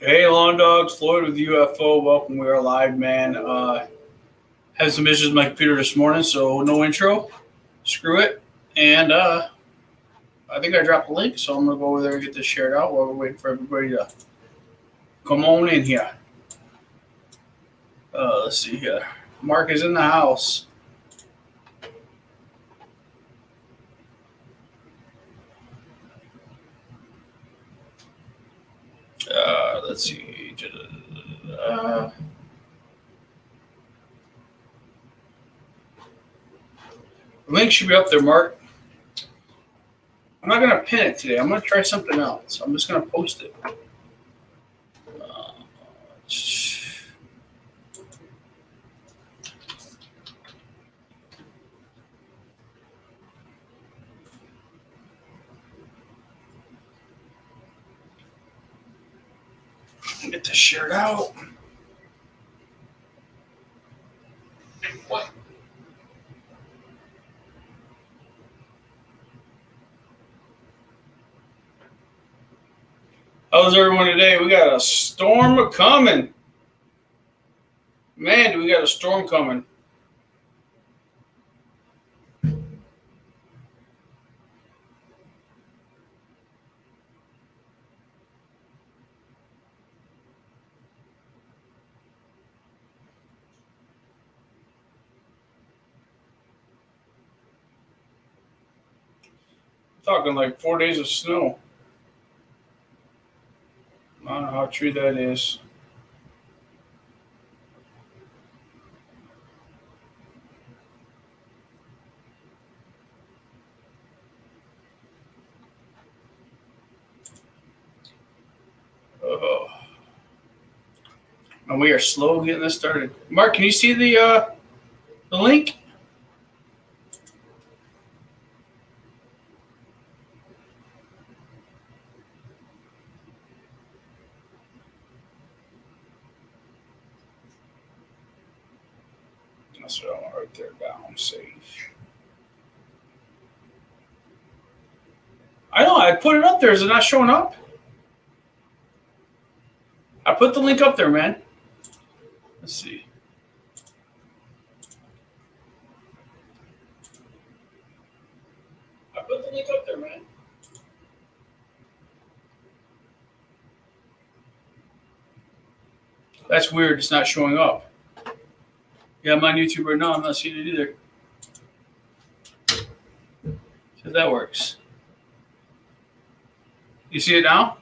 Hey, Lawn Dogs, Floyd with UFO. Welcome. We are live, man. Had some issues with my computer this morning, so no intro. Screw it. And I think I dropped a link, so I'm going to go over there and get this shared out while we're waiting for everybody to come on in here. Let's see here. Mark is in the house. Let's see. The link should be up there, Mark. I'm not going to pin it today. I'm going to try something else. I'm just going to post it. Get this shared out. What? How's everyone today? We got a storm coming. Man, do we got a storm coming. Talking like 4 days of snow. I don't know how true that is. And we are slow getting this started. Mark, can you see the link? That's what I want right there, down, save. I know, I put it up there. Is it not showing up? I put the link up there, man. Let's see. I put the link up there, man. That's weird. It's not showing up. Yeah, I'm on YouTube right now. I'm not seeing it either. So that works. You see it now?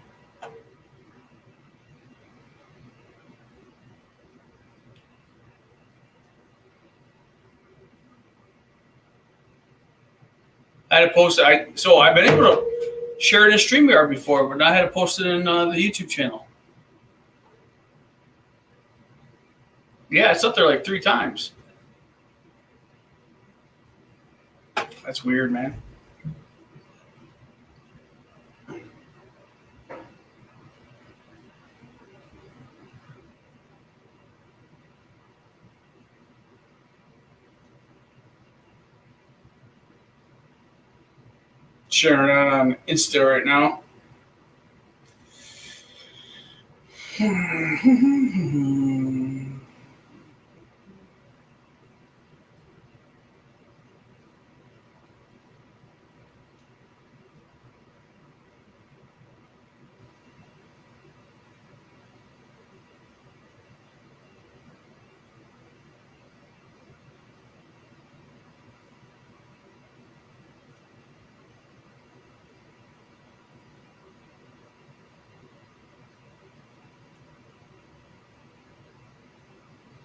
I had to post it. So I've been able to share it in StreamYard before, but I had to post it in the YouTube channel. Yeah, it's up there like 3 times. That's weird, man. Sharing it on Insta right now.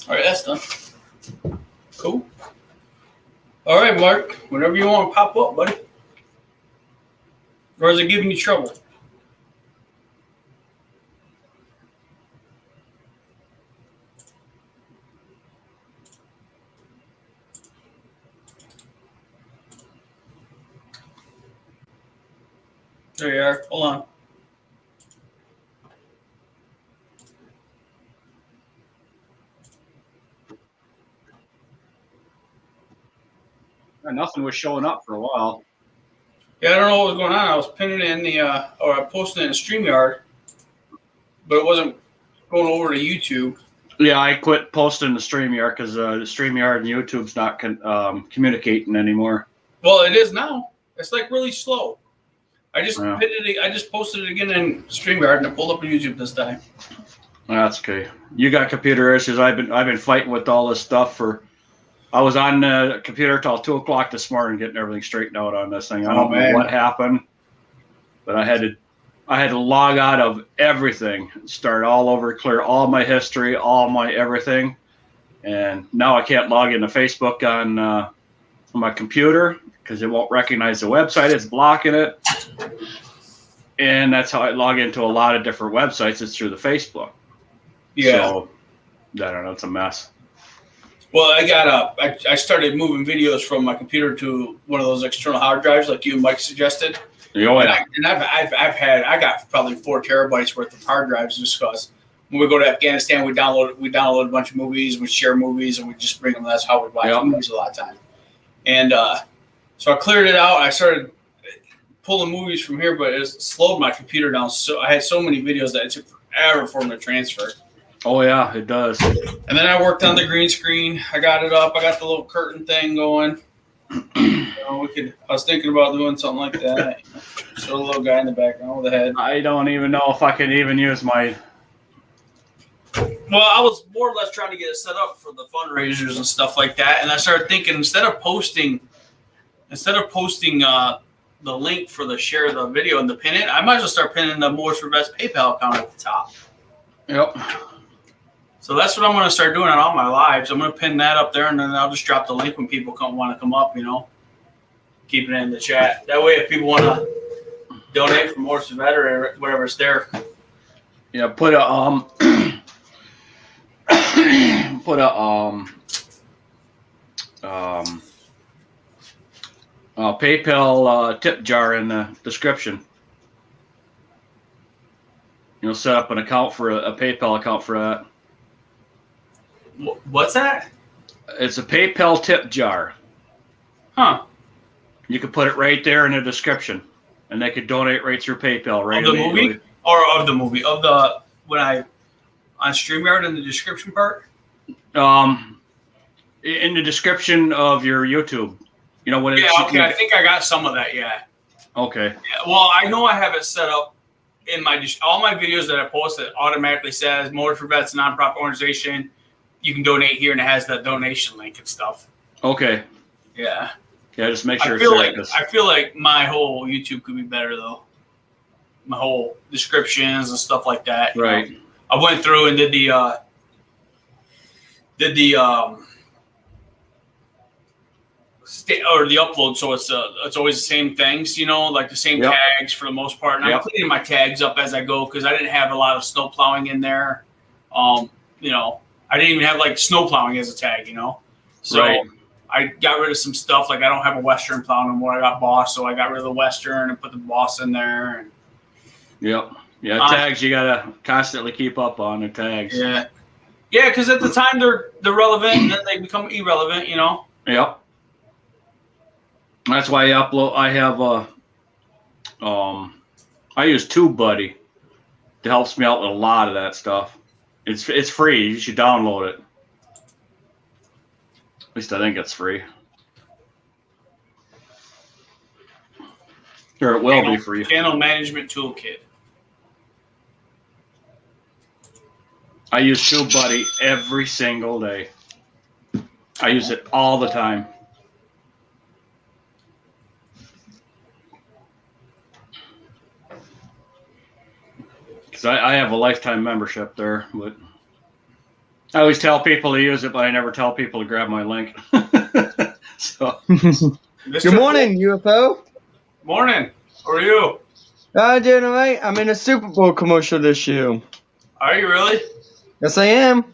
All right, that's done. Cool. All right, Mark. Whenever you want to pop up, buddy. Or is it giving you trouble? There you are. Hold on. Nothing was showing up for a while. Yeah, I don't know what was going on. I was pinning in the, or I posted it in StreamYard, but it wasn't going over to YouTube. Yeah, I quit posting the StreamYard because the StreamYard and YouTube's not communicating anymore. Well, it is now. It's like really slow. I just Yeah. I just posted it again in StreamYard and I pulled up on YouTube this time. That's okay. You got computer issues. I've been fighting with all this stuff for. I was on the computer till 2:00 this morning getting everything straightened out on this thing. I don't know what happened, but I had to log out of everything, start all over, clear all my history, all my everything, and now I can't log into Facebook on my computer because it won't recognize the website. It's blocking it, and that's how I log into a lot of different websites. It's through the Facebook. Yeah. So, I don't know. It's a mess. Well, I started moving videos from my computer to one of those external hard drives like you and Mike suggested. Oh, yeah. And I got probably 4 terabytes worth of hard drives just because when we go to Afghanistan, we download a bunch of movies, we share movies, and we just bring them. That's how we watch movies a lot of time. And so I cleared it out. I started pulling movies from here, but it slowed my computer down. So I had so many videos that it took forever for them to transfer. Oh, yeah, it does. And then I worked on the green screen. I got it up. I got the little curtain thing going. I was thinking about doing something like that. Show a little guy in the background with a head. I don't even know if I can even use my. Well, I was more or less trying to get it set up for the fundraisers and stuff like that, and I started thinking instead of posting the link for the share of the video and the pin it, I might as well start pinning the Boyz for Vets PayPal account at the top. Yep. So that's what I'm going to start doing on all my lives. I'm going to pin that up there, and then I'll just drop the link when people want to come up. Keep it in the chat. That way, if people want to donate for Boyz for Vets or whatever's there. Yeah, put a PayPal tip jar in the description. Set up an account for a PayPal account for that. What's that? It's a PayPal tip jar. Huh. You can put it right there in the description, and they could donate right through PayPal. Right. Of the movie? Or of the movie? Of the on StreamYard in the description part? In the description of your YouTube. What it's. Yeah, okay. I think I got some of that, yeah. Okay. Yeah, well, I know I have it set up in all my videos that I post. It automatically says Boyz for Vets nonprofit organization. You can donate here, and it has the donation link and stuff. Okay. Yeah. Yeah, just make sure I feel like my whole YouTube could be better, though. My whole descriptions and stuff like that. Right. I went through and did the upload, so it's always the same things, like the same tags for the most part. And I'm cleaning my tags up as I go because I didn't have a lot of snow plowing in there. I didn't even have like snow plowing as a tag, So I got rid of some stuff. Like I don't have a Western plow no more. I got Boss, so I got rid of the Western and put the Boss in there. And, yep. Yeah, tags you gotta constantly keep up on the tags. Yeah. Yeah, because at the time they're relevant, and then they become irrelevant. Yep. That's why I have I use TubeBuddy. It helps me out with a lot of that stuff. It's free. You should download it. At least I think it's free. Sure, it will be free. Channel management toolkit. I use TubeBuddy every single day. I use it all the time. Because I have a lifetime membership there, but I always tell people to use it, but I never tell people to grab my link. So, Good morning, UFO. Morning. How are you? Doing all right. I'm in a Super Bowl commercial this year. Are you really? Yes, I am.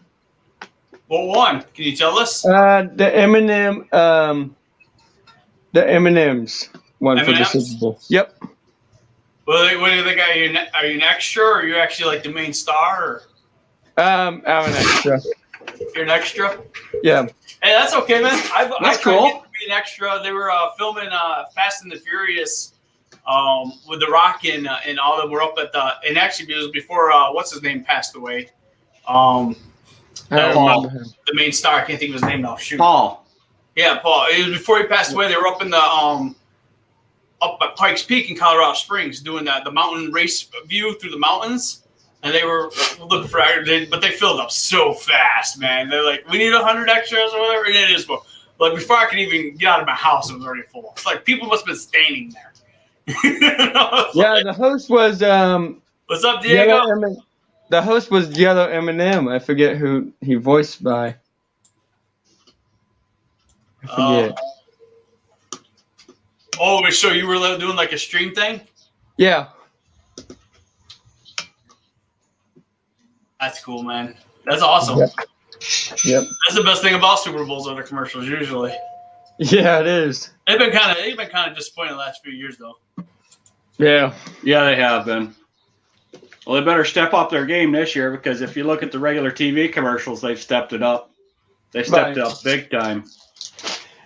What one? Can you tell us? The M&M's one for the M&Ms? Super Bowl. Yep. Well, what do you think? Are you an extra, or are you actually like the main star? Or? I'm an extra. You're an extra? Yeah. Hey, that's okay, man. I That's tried cool. to be an extra. They were filming Fast and the Furious with The Rock and all of them were up at and actually it was before what's his name passed away. I don't remember him. The main star, I can't think of his name now. Shoot. Paul. Yeah, Paul. It was before he passed away. They were up in the up at Pikes Peak in Colorado Springs doing the mountain race view through the mountains, and they were looking for but they filled up so fast, man. They're like, we need 100 extras or whatever, and it is full. Like before I could even get out of my house, it was already full. It's like people must have been standing there. Yeah, the host was what's up, Diego? The host was Yellow Eminem. I forget who he voiced by. I forget. So you were doing like a stream thing? Yeah. That's cool, man. That's awesome. Yep. That's the best thing about Super Bowls are the commercials usually. Yeah, it is. They've been kind of disappointing the last few years though. Yeah. Yeah, they have been. Well, they better step up their game this year because if you look at the regular TV commercials, they've stepped it up. They stepped up big time.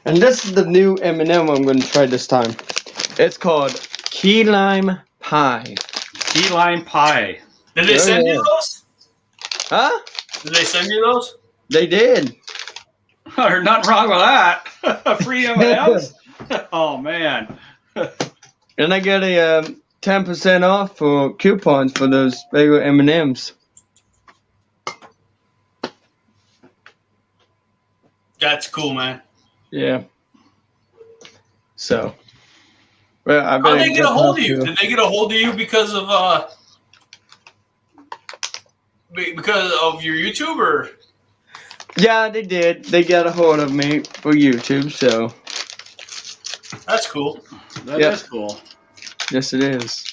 And this is the new M&M I'm going to try this time. It's called Key Lime Pie. Key lime pie. Did they send you those? Huh? Did they send you those? They did. There's nothing wrong with that. Free M&Ms? Oh, man. And I got a 10% off for coupons for those regular M&Ms. That's cool, man. Yeah. So. Well, I How did they get a hold of you? Did they get a hold of you because of your YouTube or? Yeah, they did. They got a hold of me for YouTube, so. That's cool. That is cool. Yes, it is.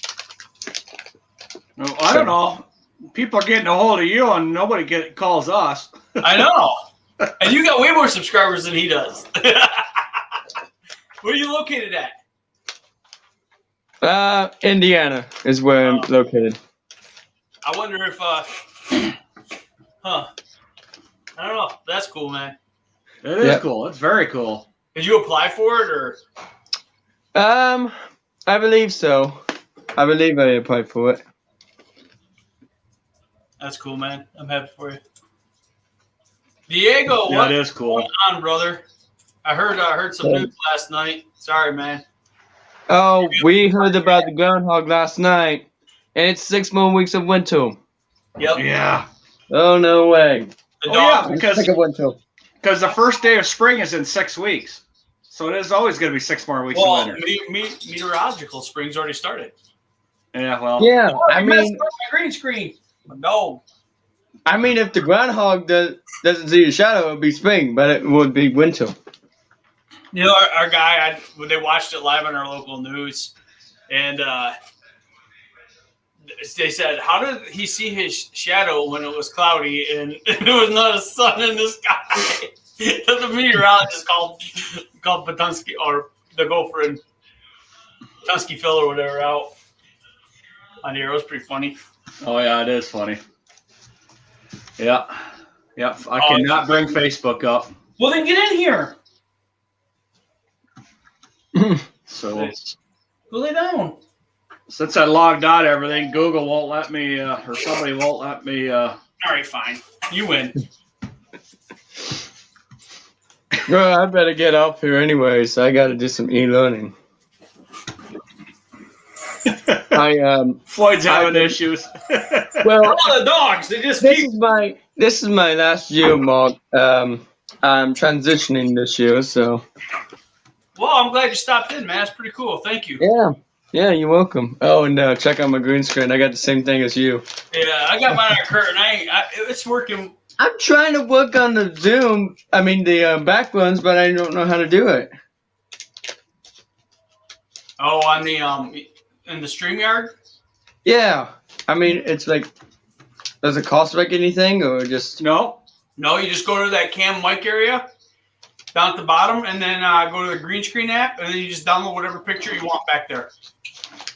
No, I don't know. People are getting a hold of you and nobody calls us. I know. And you got way more subscribers than he does. Where are you located at? Indiana is where I'm located. I wonder if, I don't know. That's cool, man. It is cool. It's very cool. Did you apply for it or? I believe so. I believe I applied for it. That's cool, man. I'm happy for you. Diego, that is cool. What's going on, brother? I heard some news last night. Sorry, man. Oh, we heard about the groundhog last night, and it's 6 more weeks of winter. Yep. Yeah. Oh, no way. Because the first day of spring is in 6 weeks. So it is always going to be 6 more weeks of winter. Meteorological spring's already started. Yeah, well. Yeah, I mean, my green screen. No. I mean, if the groundhog doesn't see a shadow, it would be spring, but it would be winter. You know, our guy, when they watched it live on our local news, and they said, how did he see his shadow when it was cloudy and there was not a sun in the sky? The meteorologist called Patunsky, or the Gopher and Patunsky Phil or whatever out on here. It was pretty funny. Oh, yeah, it is funny. Yeah. Yeah, I cannot bring Facebook up. Well, then get in here. So go lay down. Since I logged out of everything, Google won't let me, or somebody won't let me. All right, fine. You win. Well, I better get off here anyway, so I got to do some e-learning. Floyd's having issues. Well, all the dogs. They just this is my last year, Mark. I'm transitioning this year, so. Well, I'm glad you stopped in, man. That's pretty cool. Thank you. Yeah, you're welcome. Oh, and check out my green screen. I got the same thing as you. Yeah, I got mine on a curtain. It's working. I'm trying to work on the Zoom. I mean the backgrounds, but I don't know how to do it. Oh, on the in the StreamYard? Yeah. I mean, it's like, does it cost like anything or just? No, you just go to that cam mic area down at the bottom, and then go to the green screen app, and then you just download whatever picture you want back there.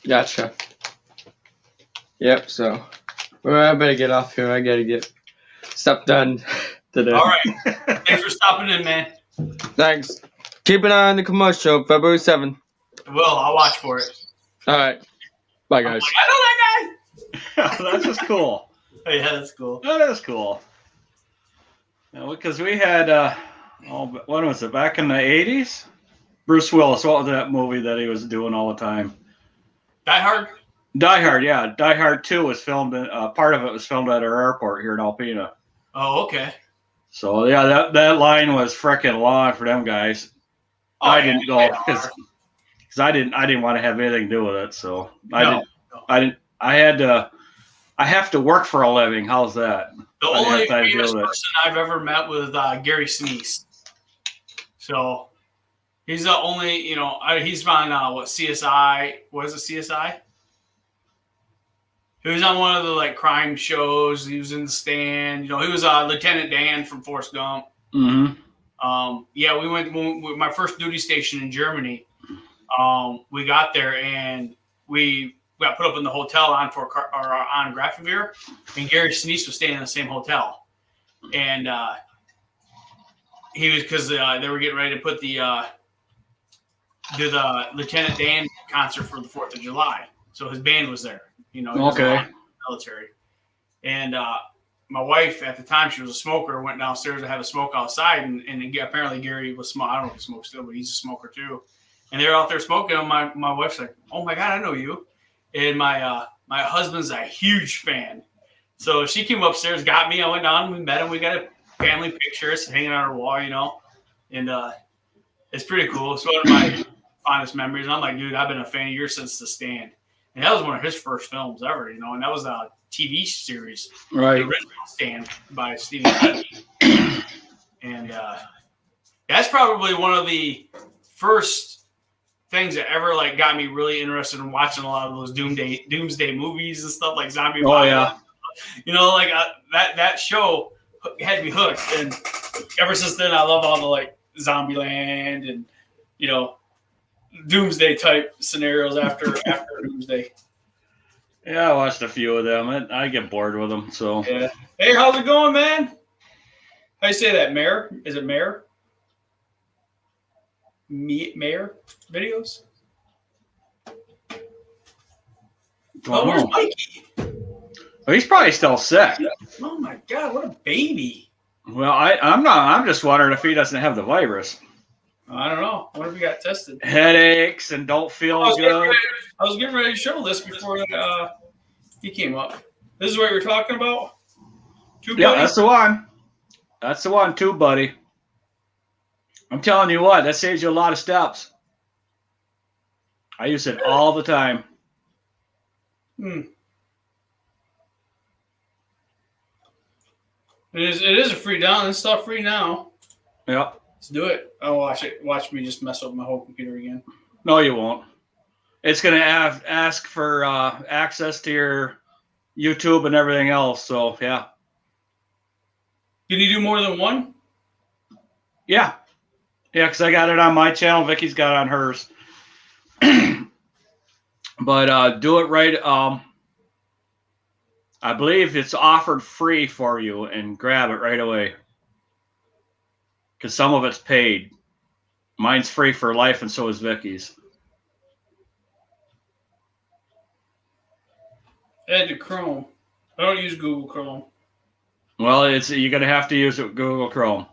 Gotcha. Yep. So, well, I better get off here. I gotta get stuff done today. All right. Thanks for stopping in, man. Thanks. Keep an eye on the commercial, February 7th. Well, I'll watch for it. All right. Bye, guys. I know that guy. that's just cool. Oh, yeah, that's cool. That is cool. Because we had, when was it? Back in the 80s? Bruce Willis, what was that movie that he was doing all the time? Die Hard? Die Hard, yeah. Die Hard 2 was filmed, part of it was filmed at our airport here in Alpena. Oh, okay. So, yeah, that line was freaking long for them guys. Oh, I didn't go because I didn't want to have anything to do with it. So I have to work for a living. How's that? The only famous person I've ever met was Gary Sinise. So he's the only, he's on CSI. What is it, CSI? He was on one of the crime shows. He was in The Stand. He was Lieutenant Dan from Forrest Gump. Mm-hmm. Yeah, we went my first duty station in Germany. We got there and we got put up in the hotel on Grafenwehr, and Gary Sinise was staying in the same hotel, and he was because they were getting ready to put do the Lieutenant Dan concert for the 4th of July, so his band was there. Okay. Military, and my wife at the time, she was a smoker, went downstairs to have a smoke outside, and apparently Gary was smoking. I don't know if he smokes still, but he's a smoker too. And they're out there smoking, and my wife's like, "Oh my God, I know you." And my husband's a huge fan. So she came upstairs, got me. I went down, we met him. We got a family picture. It's hanging on our wall, And it's pretty cool. It's one of my fondest memories. And I'm like, dude, I've been a fan of yours since The Stand. And that was one of his first films ever, and that was a TV series. Right. The original Stand by Stephen King. And that's probably one of the first things that ever got me really interested in watching a lot of those doomsday movies and stuff like zombie. Oh yeah. That show had me hooked, and ever since then I love all the Zombieland and doomsday type scenarios after doomsday. Yeah, I watched a few of them. I get bored with them. So yeah. Hey, how's it going, man? How you say that? Mayor? Is it Mayor? Mayor videos? Where's Mikey? Oh, he's probably still sick. Oh my God, what a baby! Well, I'm not. I'm just wondering if he doesn't have the virus. I don't know. What if he got tested? Headaches and don't feel good. I was getting ready to show this before he came up. This is what you're talking about? Yeah, that's the one. That's the one, too, buddy. I'm telling you what, that saves you a lot of steps. I use it all the time. It is a free down. It's not free now. Yep. Let's do it. Oh, watch it. Watch me just mess up my whole computer again. No, you won't. It's going to ask for access to your YouTube and everything else. So, yeah. Can you do more than one? Yeah. Yeah, because I got it on my channel. Vicky's got it on hers. But do it right. I believe it's offered free for you, and grab it right away. Because some of it's paid. Mine's free for life, and so is Vicky's. Add to Chrome. I don't use Google Chrome. Well, you're going to have to use it with Google Chrome.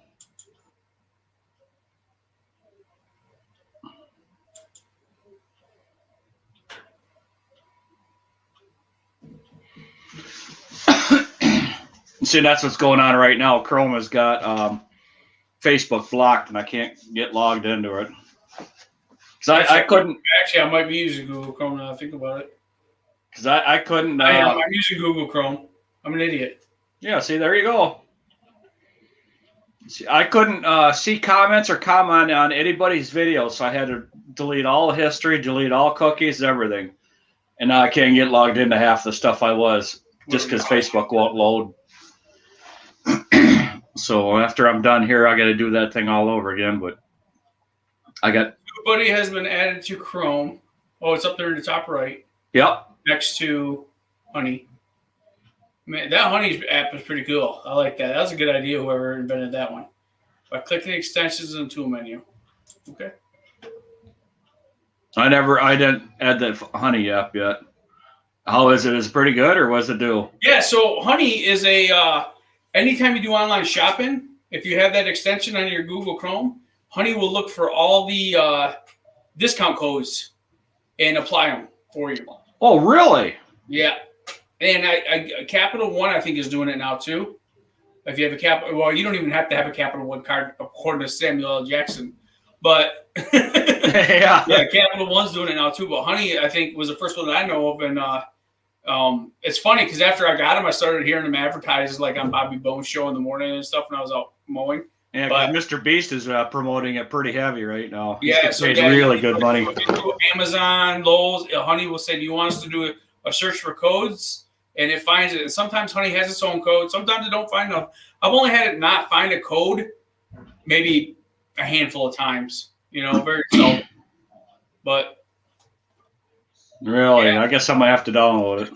See, that's what's going on right now. Chrome has got Facebook blocked, and I can't get logged into it. Because I couldn't. Actually, I might be using Google Chrome now I think about it. Because I couldn't. I'm using Google Chrome. I'm an idiot. Yeah, see, there you go. See, I couldn't see comments or comment on anybody's video, so I had to delete all history, delete all cookies, everything. And now I can't get logged into half the stuff I was, just because Facebook won't load. So after I'm done here, I got to do that thing all over again. But I got. Everybody has been added to Chrome. Oh, it's up there in the top right. Yep. Next to Honey. Man, that Honey app is pretty cool. I like that. That was a good idea, whoever invented that one. By clicking extensions in the tool menu. Okay. I didn't add that Honey app yet. How is it? Is it pretty good, or what's it do? Yeah, so Honey is a anytime you do online shopping, if you have that extension on your Google Chrome, Honey will look for all the discount codes and apply them for you. Oh, really? Yeah, and I Capital One I think is doing it now too. If you have a well, you don't even have to have a Capital One card according to Samuel L. Jackson, but yeah, Capital One's doing it now too. But Honey, I think, was the first one that I know of, and it's funny because after I got him, I started hearing him advertised like on Bobby Bones' show in the morning and stuff when I was out mowing. Yeah, but Mr. Beast is promoting it pretty heavy right now. Yeah, so it's really good money. Amazon, Lowe's, Honey will say, "Do you want us to do a search for codes?" And it finds it. And sometimes Honey has its own code. Sometimes it don't find them. I've only had it not find a code maybe a handful of times. Very seldom. But really, I guess I might have to download it.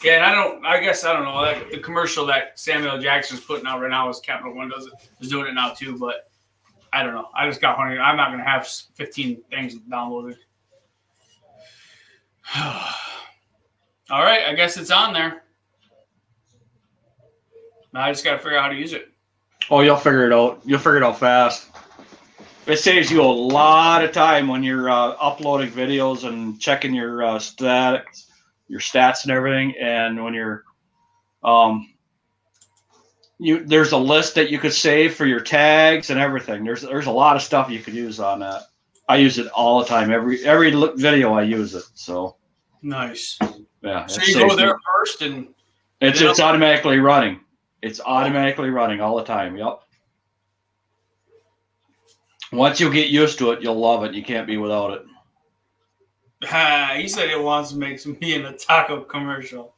Yeah, and I don't know. The commercial that Samuel Jackson's putting out right now is Capital One is doing it now too. But I don't know. I just got Honey. I'm not going to have 15 things downloaded. All right, I guess it's on there. Now I just got to figure out how to use it. Oh, you'll figure it out. You'll figure it out fast. It saves you a lot of time when you're uploading videos and checking your stats and everything. And when you're there's a list that you could save for your tags and everything. There's a lot of stuff you could use on that. I use it all the time. Every video I use it. So nice. Yeah. So you go there first and it's automatically running. It's automatically running all the time. Yep. Once you get used to it, you'll love it. You can't be without it. He said he wants to make me in a taco commercial.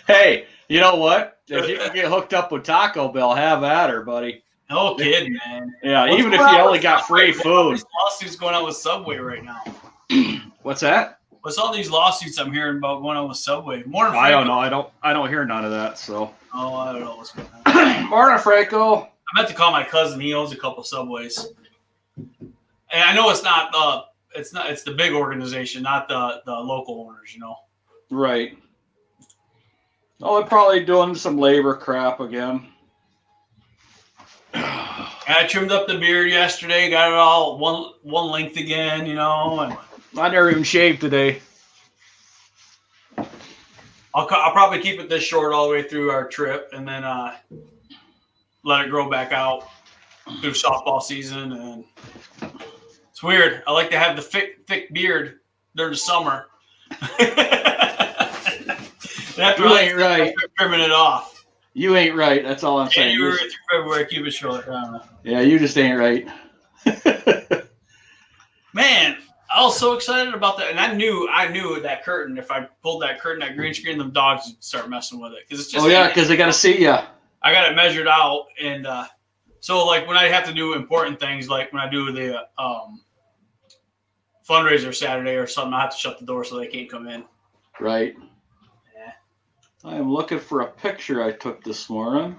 Hey, you know what? If you can get hooked up with Taco Bell, have at her, buddy. No kidding, man. Yeah, even if you only got free food. These lawsuits going on with Subway right now. What's that? What's all these lawsuits I'm hearing about going on with Subway? Morning, I don't know. I don't hear none of that. So. Oh, I don't know what's going on. Morning, Franco. I meant to call my cousin. He owns a couple Subways, and I know it's not it's the big organization, not the local owners. Right. Oh, they're probably doing some labor crap again. I trimmed up the beard yesterday, got it all one length again, and I never even shaved today. I'll probably keep it this short all the way through our trip, and then let it grow back out through softball season. And it's weird. I like to have the thick beard during the summer. You ain't right. Trimming it off. You ain't right. That's all I'm saying. January through February, keep it short. I don't know. Yeah, you just ain't right. Man, I was so excited about that, and I knew that curtain. If I pulled that curtain, that green screen, them dogs would start messing with it because it's just. Oh yeah, because they got to see you. I got it measured out, and so like when I have to do important things, like when I do the fundraiser Saturday or something, I have to shut the door so they can't come in. Right. Yeah. I am looking for a picture I took this morning.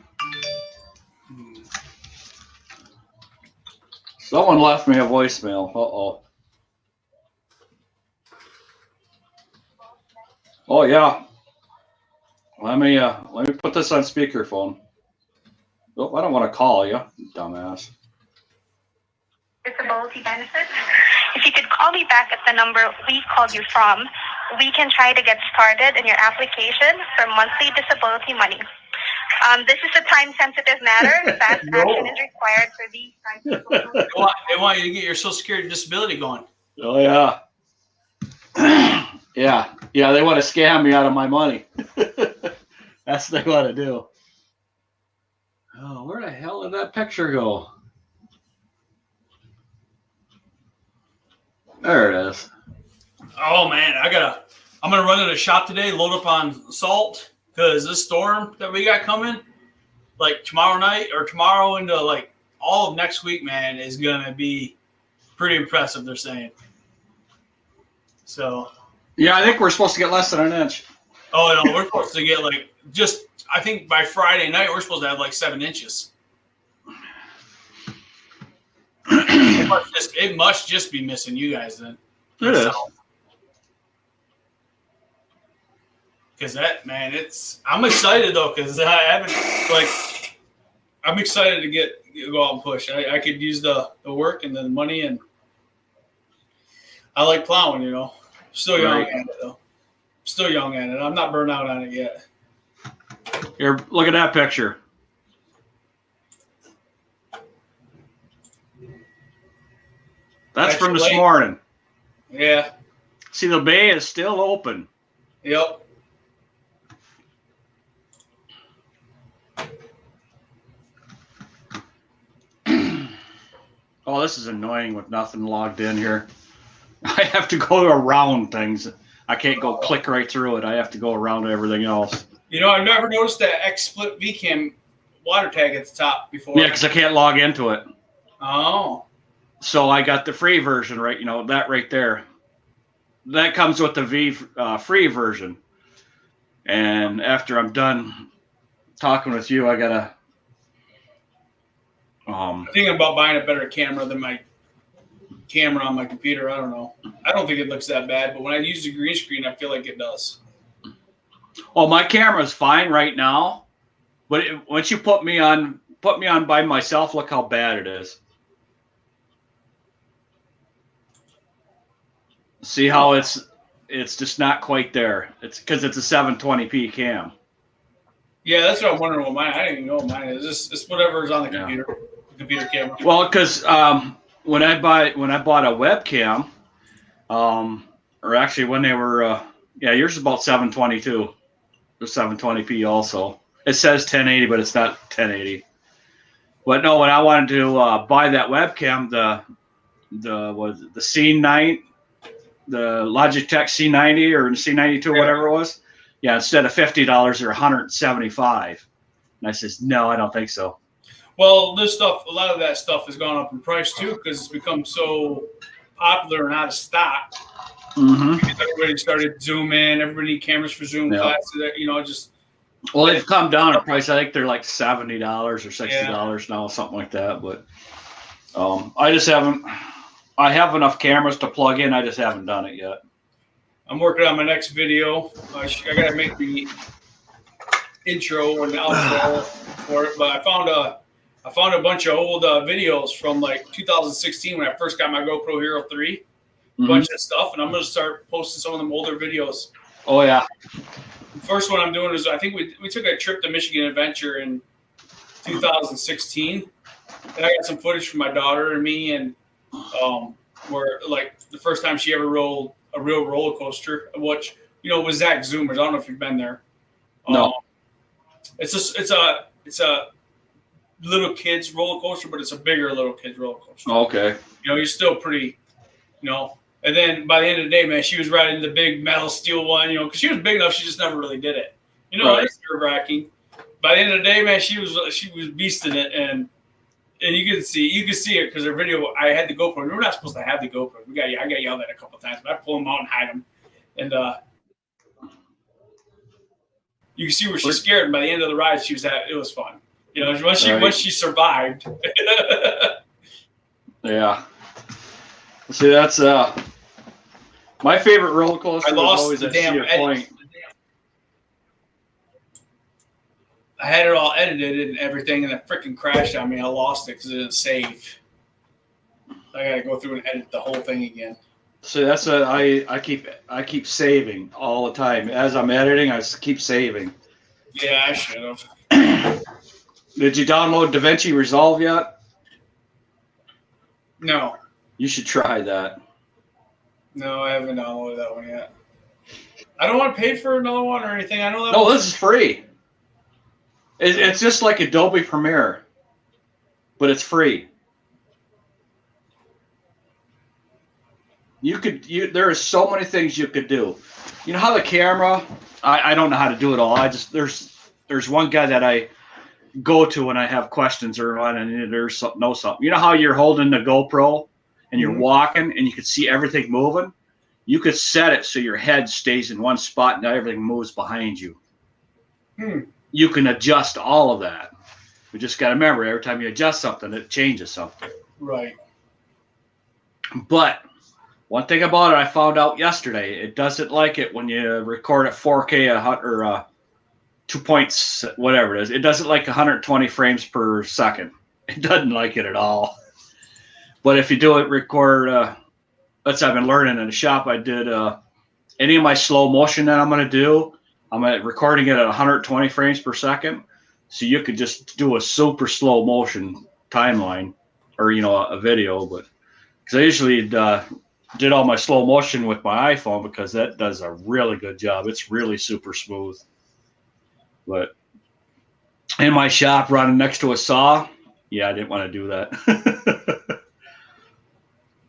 Someone left me a voicemail. Uh-oh. Oh yeah. Let me put this on speakerphone. Oh, I don't want to call you, dumbass. Disability benefits. If you could call me back at the number we called you from, we can try to get started in your application for monthly disability money. This is a time-sensitive matter. Fast action is required for these types of They want you to get your Social Security disability going. Oh yeah. Yeah, they want to scam me out of my money. That's what they want to do. Oh, where the hell did that picture go? There it is. Oh man, I'm gonna run to the shop today, load up on salt, because this storm that we got coming, like tomorrow night or tomorrow into like all of next week, man, is gonna be pretty impressive. They're saying. So. Yeah, I think we're supposed to get less than an inch. Oh no, we're supposed to get I think by Friday night we're supposed to have like 7 inches. It must just be missing you guys then. It is. Because that, man, I'm excited though, because I haven't, I'm excited to go out and push. I could use the work and the money, and I like plowing, Still young at it though. Still young at it. I'm not burned out on it yet. Here, look at that picture. That's from this morning. Yeah. See, the bay is still open. Yep. Oh, this is annoying with nothing logged in here. I have to go around things. I can't go click right through it. I have to go around everything else. I've never noticed that XSplit VCam water tag at the top before. Yeah, because I can't log into it. Oh. So I got the free version, right? That right there. That comes with the free version. And after I'm done talking with you, I gotta. I'm thinking about buying a better camera than my camera on my computer. I don't know. I don't think it looks that bad, but when I use the green screen, I feel like it does. Oh, my camera's fine right now, but once you put me on by myself, look how bad it is. See how it's just not quite there. It's because it's a 720p cam. Yeah, that's what I'm wondering what mine. I didn't even know what mine is. It's whatever's on the computer. The computer camera. Well, because when I bought a webcam, or actually when they were yours is about 722, or 720p also. It says 1080, but it's not 1080. But no, when I wanted to buy that webcam, the C9, the Logitech C90 or C92, whatever it was. Yeah, instead of $50, they're $175. And I says, no, I don't think so. Well, this stuff, a lot of that stuff has gone up in price too because it's become so popular and out of stock. Mm-hmm. Because everybody started Zoom in. Everybody need cameras for Zoom classes. Well, they've come down in price. I think they're like $70 or $60 now, something like that. But I just haven't. I have enough cameras to plug in. I just haven't done it yet. I'm working on my next video. I got to make the intro and outro for it. But I found a bunch of old videos from like 2016 when I first got my GoPro Hero 3. A bunch of stuff, and I'm going to start posting some of them older videos. Oh, yeah. The first one I'm doing is I think we took a trip to Michigan Adventure in 2016. And I got some footage from my daughter and me, and where like the first time she ever rode a real roller coaster, which was Zach Zoomers. I don't know if you've been there. No. It's a little kids roller coaster, but it's a bigger little kids roller coaster. Okay. You're still pretty, And then by the end of the day, man, she was riding the big metal steel one, because she was big enough, she just never really did it. Right. It's nerve-wracking. By the end of the day, man, she was beasting it, and you could see it because her video. I had the GoPro. We were not supposed to have the GoPro. I got yelled at a couple of times, but I pull them out and hide them, and you can see where she's scared. And by the end of the ride, it was fun. Once she survived. Yeah. See, that's my favorite roller coaster. I lost always the at damn Cedar Point. I had it all edited and everything, and it freaking crashed on me. I lost it because it didn't save. I got to go through and edit the whole thing again. So that's I keep saving all the time. As I'm editing, I keep saving. Yeah, I should have. Did you download DaVinci Resolve yet? No. You should try that. No, I haven't downloaded that one yet. I don't want to pay for another one or anything. I know that. No, this is free. It's just like Adobe Premiere, but it's free. There are so many things you could do. You know how the camera, I don't know how to do it all. There's one guy that I go to when I have questions or when I know something. You know how you're holding the GoPro and you're walking and you can see everything moving? You could set it so your head stays in one spot and everything moves behind you. You can adjust all of that. We just got to remember, every time you adjust something, it changes something. Right. But One thing about it I found out yesterday, it doesn't like it when you record at 4K or 2 points, whatever it is. It doesn't like 120 frames per second. It doesn't like it at all. But if you do it, record, that's I've been learning in the shop. I did any of my slow motion that I'm going to do, I'm recording it at 120 frames per second. So you could just do a super slow motion timeline or, a video. But because I usually did all my slow motion with my iPhone because that does a really good job. It's really super smooth. But in my shop running next to a saw, yeah, I didn't want to do that.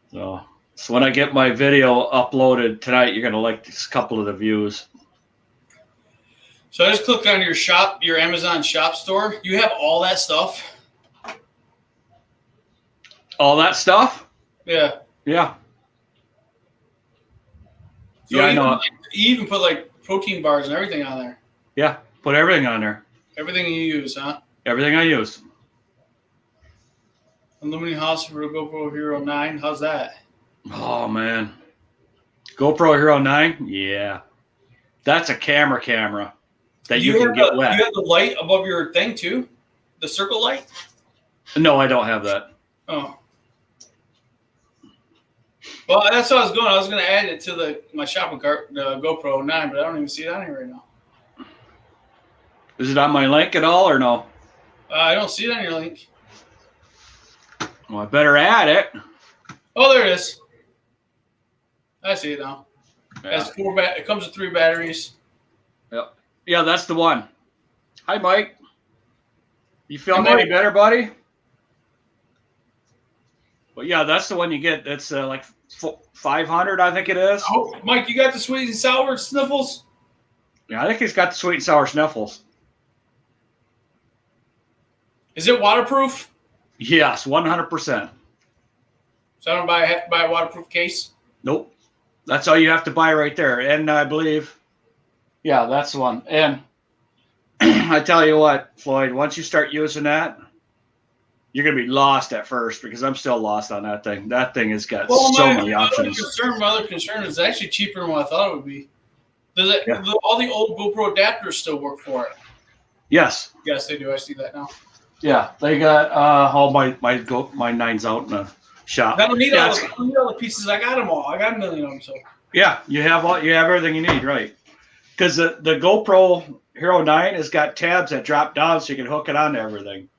So when I get my video uploaded tonight, you're going to like a couple of the views. So I just clicked on your Amazon shop store. You have all that stuff? All that stuff? Yeah. Yeah. So yeah, I know. You even put like protein bars and everything on there. Yeah, put everything on there. Everything you use, huh? Everything I use. Aluminum house for a GoPro Hero 9. How's that? Oh, man. GoPro Hero 9? Yeah. That's a camera that you can get wet. You have the light above your thing, too? The circle light? No, I don't have that. Oh. Well, that's how I was going. I was going to add it to my shopping cart, the GoPro 9, but I don't even see it on here right now. Is it on my link at all or no? I don't see it on your link. Well, I better add it. Oh, there it is. I see it now. Yeah. It comes with 3 batteries. Yep. Yeah, that's the one. Hi, Mike. You feeling any better, buddy? Well, yeah, that's the one you get. It's like 500, I think it is. Oh, Mike, you got the sweet and sour sniffles? Yeah, I think he's got the sweet and sour sniffles. Is it waterproof? Yes, 100%. So I don't have to buy a waterproof case? Nope. That's all you have to buy right there. And I believe, yeah, that's the one. And I tell you what, Floyd, once you start using that, you're going to be lost at first because I'm still lost on that thing. That thing has got so many options. My other concern is actually cheaper than what I thought it would be. All the old GoPro adapters still work for it? Yes. Yes, they do. I see that now. Yeah, they got all my 9's out in the shop. I don't need all the pieces. I got them all. I got a million of them. So yeah, you have everything you need, right? Because the GoPro Hero 9 has got tabs that drop down so you can hook it onto everything.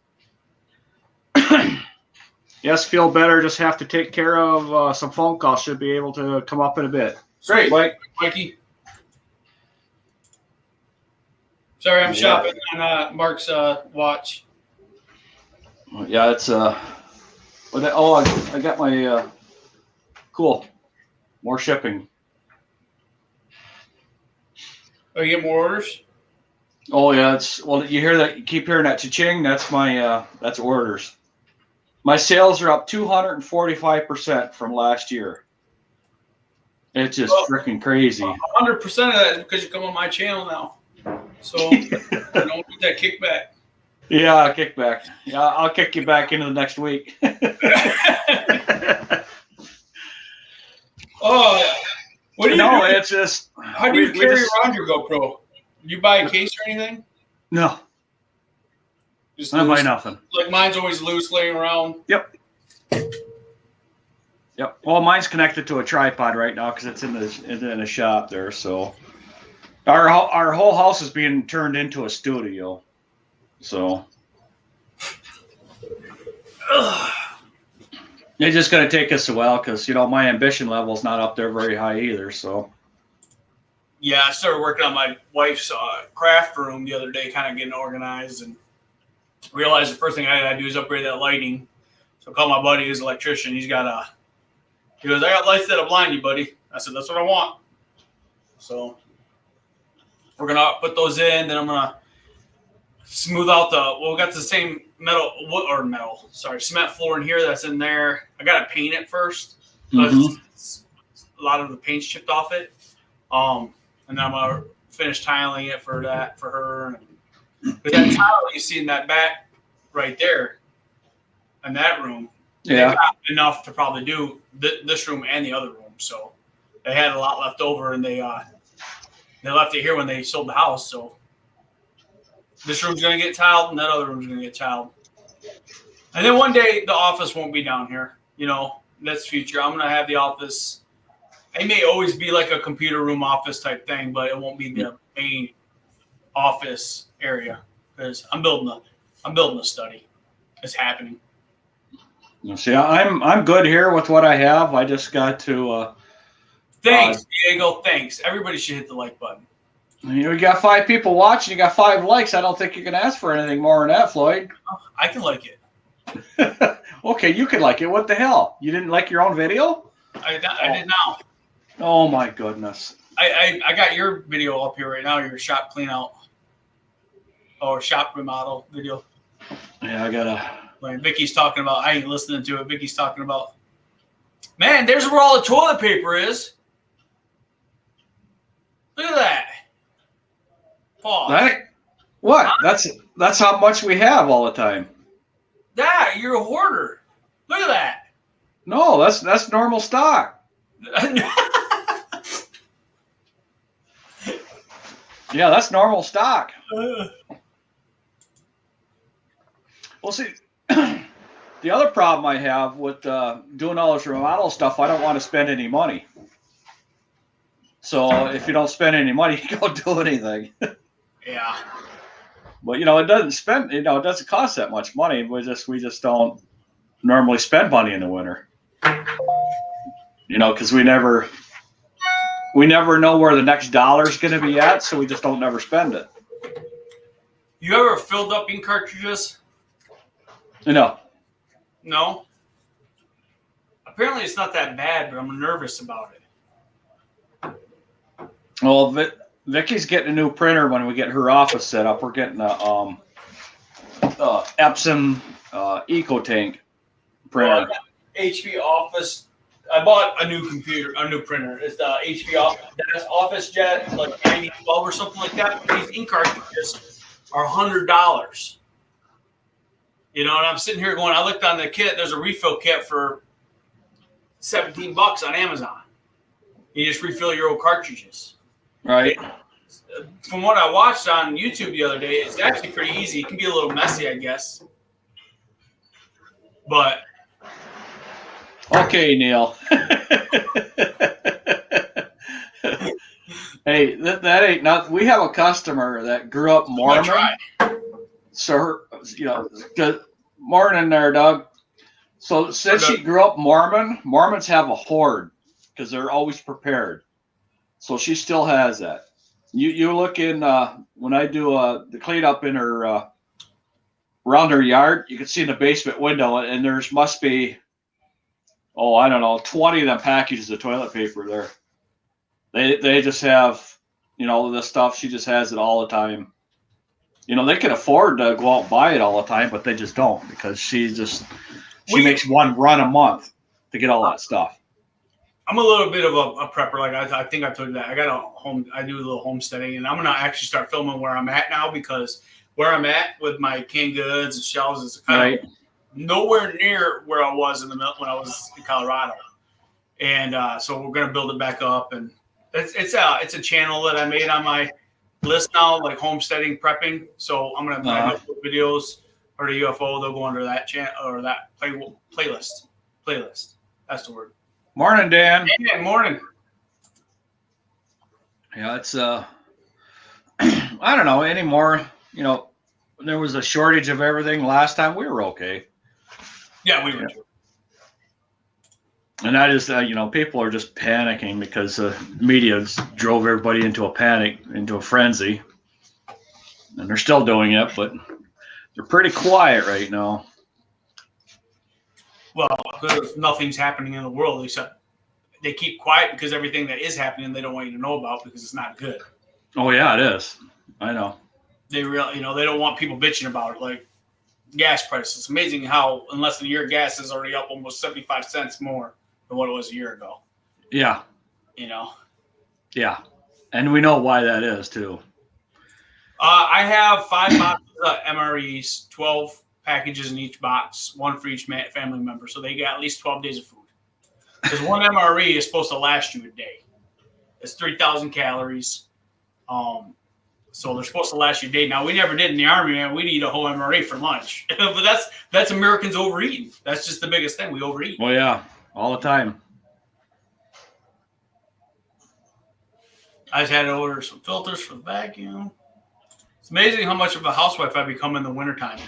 Yes, feel better. Just have to take care of some phone calls. Should be able to come up in a bit. Great, Mikey. Sorry, I'm shopping on Mark's watch. Yeah, it's I got my cool. More shipping. Oh, you get more orders? Oh yeah, you hear that? You keep hearing that cha-ching? That's that's orders. My sales are up 245% from last year. It's just freaking crazy. 100% of that is because you come on my channel now, so I don't get that kickback. Yeah, kickback. Yeah, I'll kick you back into the next week. Oh, what do you do? It's just. How do you carry around your GoPro? Do you buy a case or anything? No. Just I buy nothing. Like mine's always loose laying around. Yep. Well, mine's connected to a tripod right now because it's in the shop there. So our whole house is being turned into a studio. So it's just going to take us a while because my ambition level is not up there very high either. So yeah, I started working on my wife's craft room the other day, kind of getting organized, and realized the first thing I got to do is upgrade that lighting. So I called my buddy, who's an electrician. He goes, I got lights that'll blind you, buddy. I said, that's what I want. So we're going to put those in. Then I'm going to smooth out we got the same cement floor in here that's in there. I got to paint it first. A lot of the paint's chipped off it. And then I'm going to finish tiling it for her. But that tile you see in that back right there in that room, they got enough to probably do this room and the other room. so they had a lot left over, and they left it here when they sold the house. So this room's gonna get tiled, and that other room's gonna get tiled. And then one day the office won't be down here. You know, that's future. I'm gonna have the office. It may always be like a computer room office type thing, but it won't be the main office area because I'm building a study. It's happening. See, I'm good here with what I have. I just got to. Thanks, Diego. Thanks. Everybody should hit the like button. You got 5 people watching. You got 5 likes. I don't think you can ask for anything more than that, Floyd. I can like it. Okay, you can like it. What the hell? You didn't like your own video? I did now. Oh my goodness. I got your video up here right now. Your shop clean out or shop remodel video. Yeah, I gotta. When Vicky's talking about, I ain't listening to it. Vicky's talking about, man, there's where all the toilet paper is. Look at that. Pause. What? That's how much we have all the time. That you're a hoarder. Look at that. No, that's normal stock. Yeah, that's normal stock. Well, see, the other problem I have with doing all this remodel stuff, I don't want to spend any money. So if you don't spend any money, you don't do anything. Yeah. But it doesn't cost that much money. We just don't normally spend money in the winter. Because we never know where the next dollar's going to be at, so we just don't never spend it. You ever filled up ink cartridges? No. No? Apparently it's not that bad, but I'm nervous about it. Well, Vicky's getting a new printer when we get her office set up. We're getting a Epson EcoTank printer. Well, HP Office. I bought a new printer. It's the HP Office Jet, like 9012 or something like that. These ink cartridges are $100. And I'm sitting here going, I looked on the kit. There's a refill kit for $17 on Amazon. You just refill your old cartridges. Right. From what I watched on YouTube the other day, it's actually pretty easy. It can be a little messy, I guess. But okay, Neil. Hey, that ain't not. We have a customer that grew up Mormon. So good morning there, Doug. So since she grew up Mormon, Mormons have a hoard because they're always prepared. So she still has that. You look in when I do the cleanup in her around her yard, you can see in the basement window, and there's must be 20 of them packages of toilet paper there. They just have the stuff. She just has it all the time. They can afford to go out and buy it all the time, but they just don't because she makes one run a month to get all that stuff. I'm a little bit of a prepper. Like I think I told you that. I do a little homesteading, and I'm gonna actually start filming where I'm at now because where I'm at with my canned goods and shelves is kind of nowhere near where I was when I was in Colorado. And so we're gonna build it back up, and it's a channel that I made on my list now, like homesteading prepping. So I'm gonna my videos or the UFO. They'll go under that channel or that playlist. Playlist. That's the word. Morning, Dan. Yeah, morning. Yeah, it's I don't know anymore. There was a shortage of everything last time. We were okay. Yeah, we were. And that is, people are just panicking because the media drove everybody into a panic, into a frenzy. And they're still doing it, but they're pretty quiet right now. Well, because nothing's happening in the world except they keep quiet because everything that is happening they don't want you to know about because it's not good. Oh yeah, it is. I know. They they don't want people bitching about it. Like gas prices. It's amazing how in less than a year gas is already up almost 75 cents more than what it was a year ago. Yeah. Yeah. And we know why that is too. I have 5 boxes of MREs, 12 packages in each box, one for each family member. So they got at least 12 days of food. Because one MRE is supposed to last you a day. It's 3,000 calories. So they're supposed to last you a day. Now, we never did in the Army, man. We'd eat a whole MRE for lunch. But that's Americans overeating. That's just the biggest thing. We overeat. Well, yeah, all the time. I just had to order some filters for the vacuum. It's amazing how much of a housewife I become in the wintertime.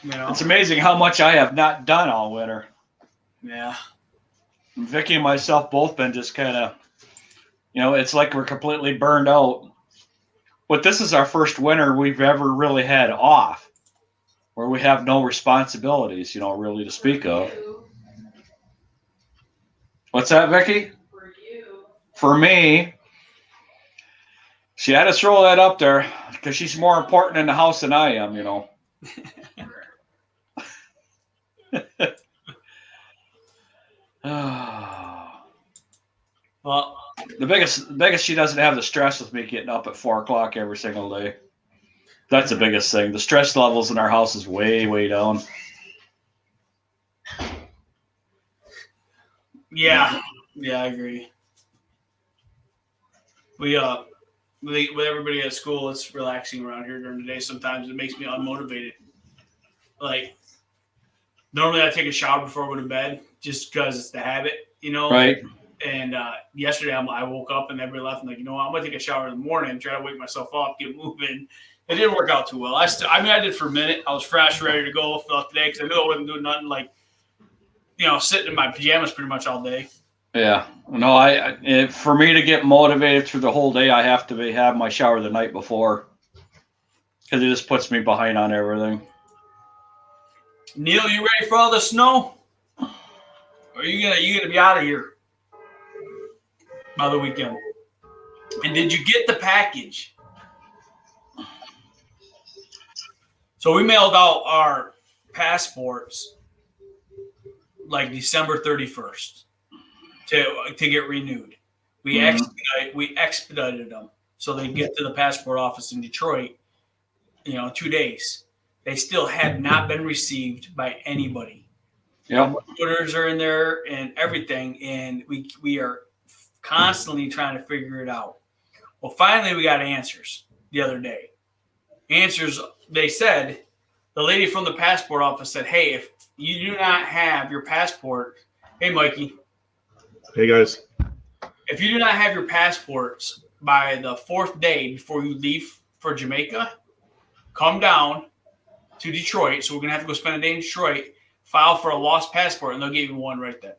It's amazing how much I have not done all winter. Yeah. Vicky and myself both been just kind of, it's like we're completely burned out. But this is our first winter we've ever really had off, where we have no responsibilities, really to speak of. What's that, Vicky? For you. For me, she had to throw that up there because she's more important in the house than I am, Well, the biggest she doesn't have the stress with me getting up at 4:00 every single day. That's the biggest thing. The stress levels in our house is way, way down. Yeah, I agree. With everybody at school, it's relaxing around here during the day. Sometimes it makes me unmotivated. Like, normally I take a shower before I go to bed just because it's the habit, Right. And yesterday I woke up and everybody left. I'm like, I'm going to take a shower in the morning, try to wake myself up, get moving. It didn't work out too well. I did for a minute. I was fresh, ready to go throughout the day because I knew I wasn't doing nothing like, sitting in my pajamas pretty much all day. Yeah. No, for me to get motivated through the whole day, I have to have my shower the night before because it just puts me behind on everything. Neil, you ready for all the snow? Or are you gonna be out of here by the weekend? And did you get the package? So we mailed out our passports like December 31st to get renewed. We expedited them so they get to the passport office in Detroit, 2 days. They still have not been received by anybody. Yeah, orders are in there and everything, and we are constantly trying to figure it out. Well, finally we got answers the other day. They said, the lady from the passport office said, hey, if you do not have your passport, hey, Mikey. Hey, guys. If you do not have your passports by the 4th day before you leave for Jamaica, come down to Detroit. So we're going to have to go spend a day in Detroit, file for a lost passport, and they'll give you one right then.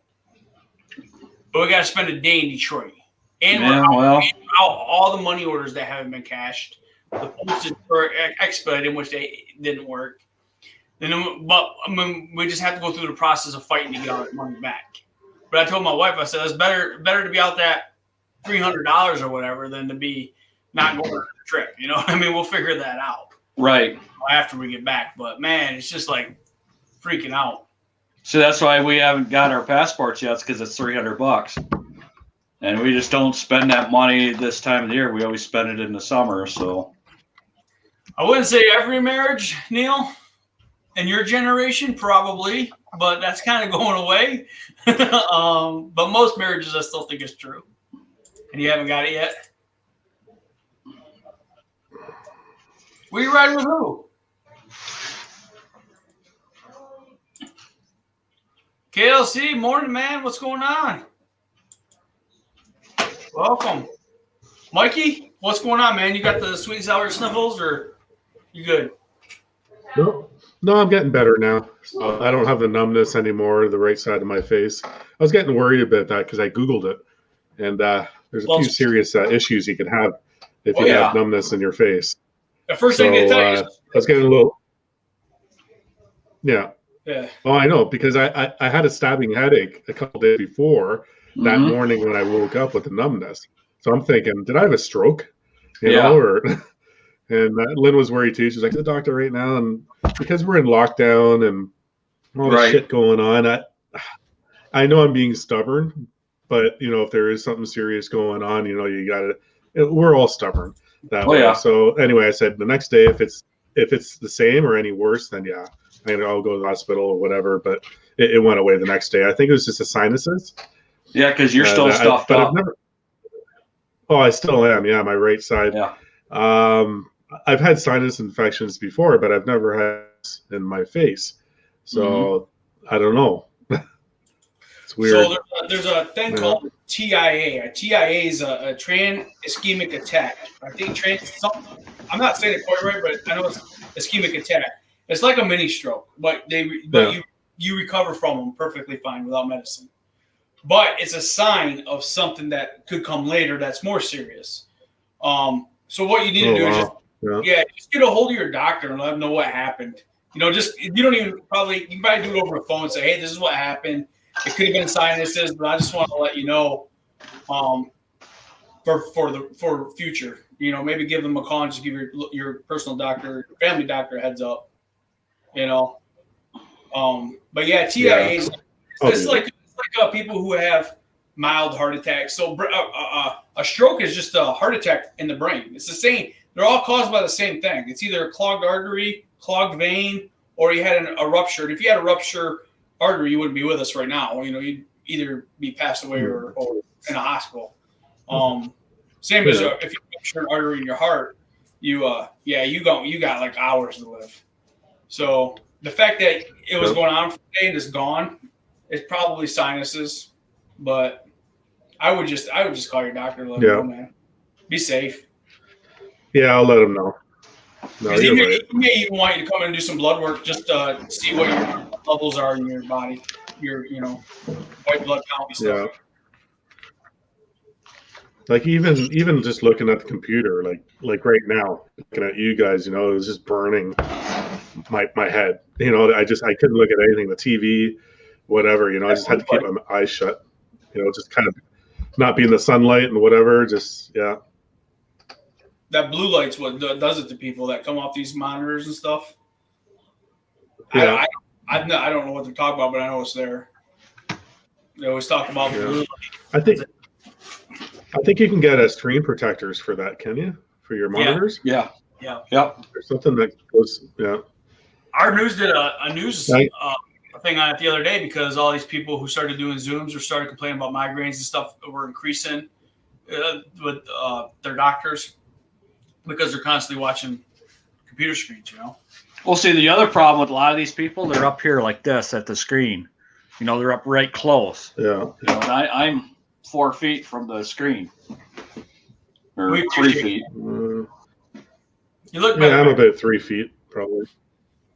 But we got to spend a day in Detroit. And we're out all the money orders that haven't been cashed. The postage for expedited, which they didn't work. But we just have to go through the process of fighting to get our money back. But I told my wife, I said, it's better to be out that $300 or whatever than to be not going on a trip. You know what I mean? We'll figure that out. Right. After we get back. But, man, it's just like freaking out. So that's why we haven't got our passports yet, because it's $300. And we just don't spend that money this time of the year. We always spend it in the summer. So I wouldn't say every marriage, Neil, in your generation, probably, but that's kind of going away. But most marriages, I still think is true. And you haven't got it yet? Were you riding with who? KLC, morning, man. What's going on? Welcome. Mikey, what's going on, man? You got the sweet and sour sniffles, or you good? No, I'm getting better now. So I don't have the numbness anymore, the right side of my face. I was getting worried about that because I Googled it. And there's a few serious issues you can have if you have numbness in your face. The first thing they tell you is, I was getting a little... Yeah. Yeah. Oh, I know, because I had a stabbing headache a couple days before that morning when I woke up with the numbness. So I'm thinking, did I have a stroke? You know, or... And Lynn was worried too. She's like, the doctor right now, and because we're in lockdown and all this shit going on, I know I'm being stubborn, but if there is something serious going on, you gotta. We're all stubborn that way. So anyway, I said the next day, if it's the same or any worse, then I'll go to the hospital or whatever. But it went away the next day. I think it was just the sinuses. Yeah, because you're still stuffed up. I still am. Yeah, my right side. Yeah. I've had sinus infections before, but I've never had in my face. So I don't know. It's weird. So there's a thing called TIA. A TIA is a trans ischemic attack. I think I'm not saying it quite right, but I know it's ischemic attack. It's like a mini stroke, but you recover from them perfectly fine without medicine. But it's a sign of something that could come later that's more serious. So what you need to do is just get a hold of your doctor and let them know what happened. You know, you can probably do it over the phone and say, hey, this is what happened. It could have been sinuses, but I just want to let you know for future. You know, maybe give them a call and just give your personal doctor, your family doctor a heads up. You know, but yeah, TIAs. It's like people who have mild heart attacks. So a stroke is just a heart attack in the brain. It's the same. They're all caused by the same thing. It's either a clogged artery, clogged vein, or you had a rupture. And if you had a rupture artery, you wouldn't be with us right now. You know, you'd either be passed away or in a hospital. Same as if you rupture an artery in your heart, you got like hours to live. So the fact that it was going on for a day and it's gone, it's probably sinuses. But I would just call your doctor and let him know, man. Be safe. Yeah, I'll let him know. No, he may even want you to come in and do some blood work just to see what your levels are in your body, your white blood count and stuff. Yeah. Like even just looking at the computer, like right now, looking at you guys, it was just burning my head. I couldn't look at anything, the TV, whatever. I just had to keep my eyes shut. Just kind of not be in the sunlight and whatever. Just That blue light's what does it to people that come off these monitors and stuff. Yeah. I don't know what they're talking about, but I know it's there. They always talk about the blue light. I think you can get screen protectors for that, can you? For your monitors? Yeah. There's something that goes, Our news did a news thing on it the other day because all these people who started doing Zooms or started complaining about migraines and stuff were increasing with their doctors because they're constantly watching computer screens, Well, see, the other problem with a lot of these people, they're up here like this at the screen. They're up right close. Yeah. And I'm 4 feet from the screen. Or 3 feet. You look better. Yeah, I'm about 3 feet, probably.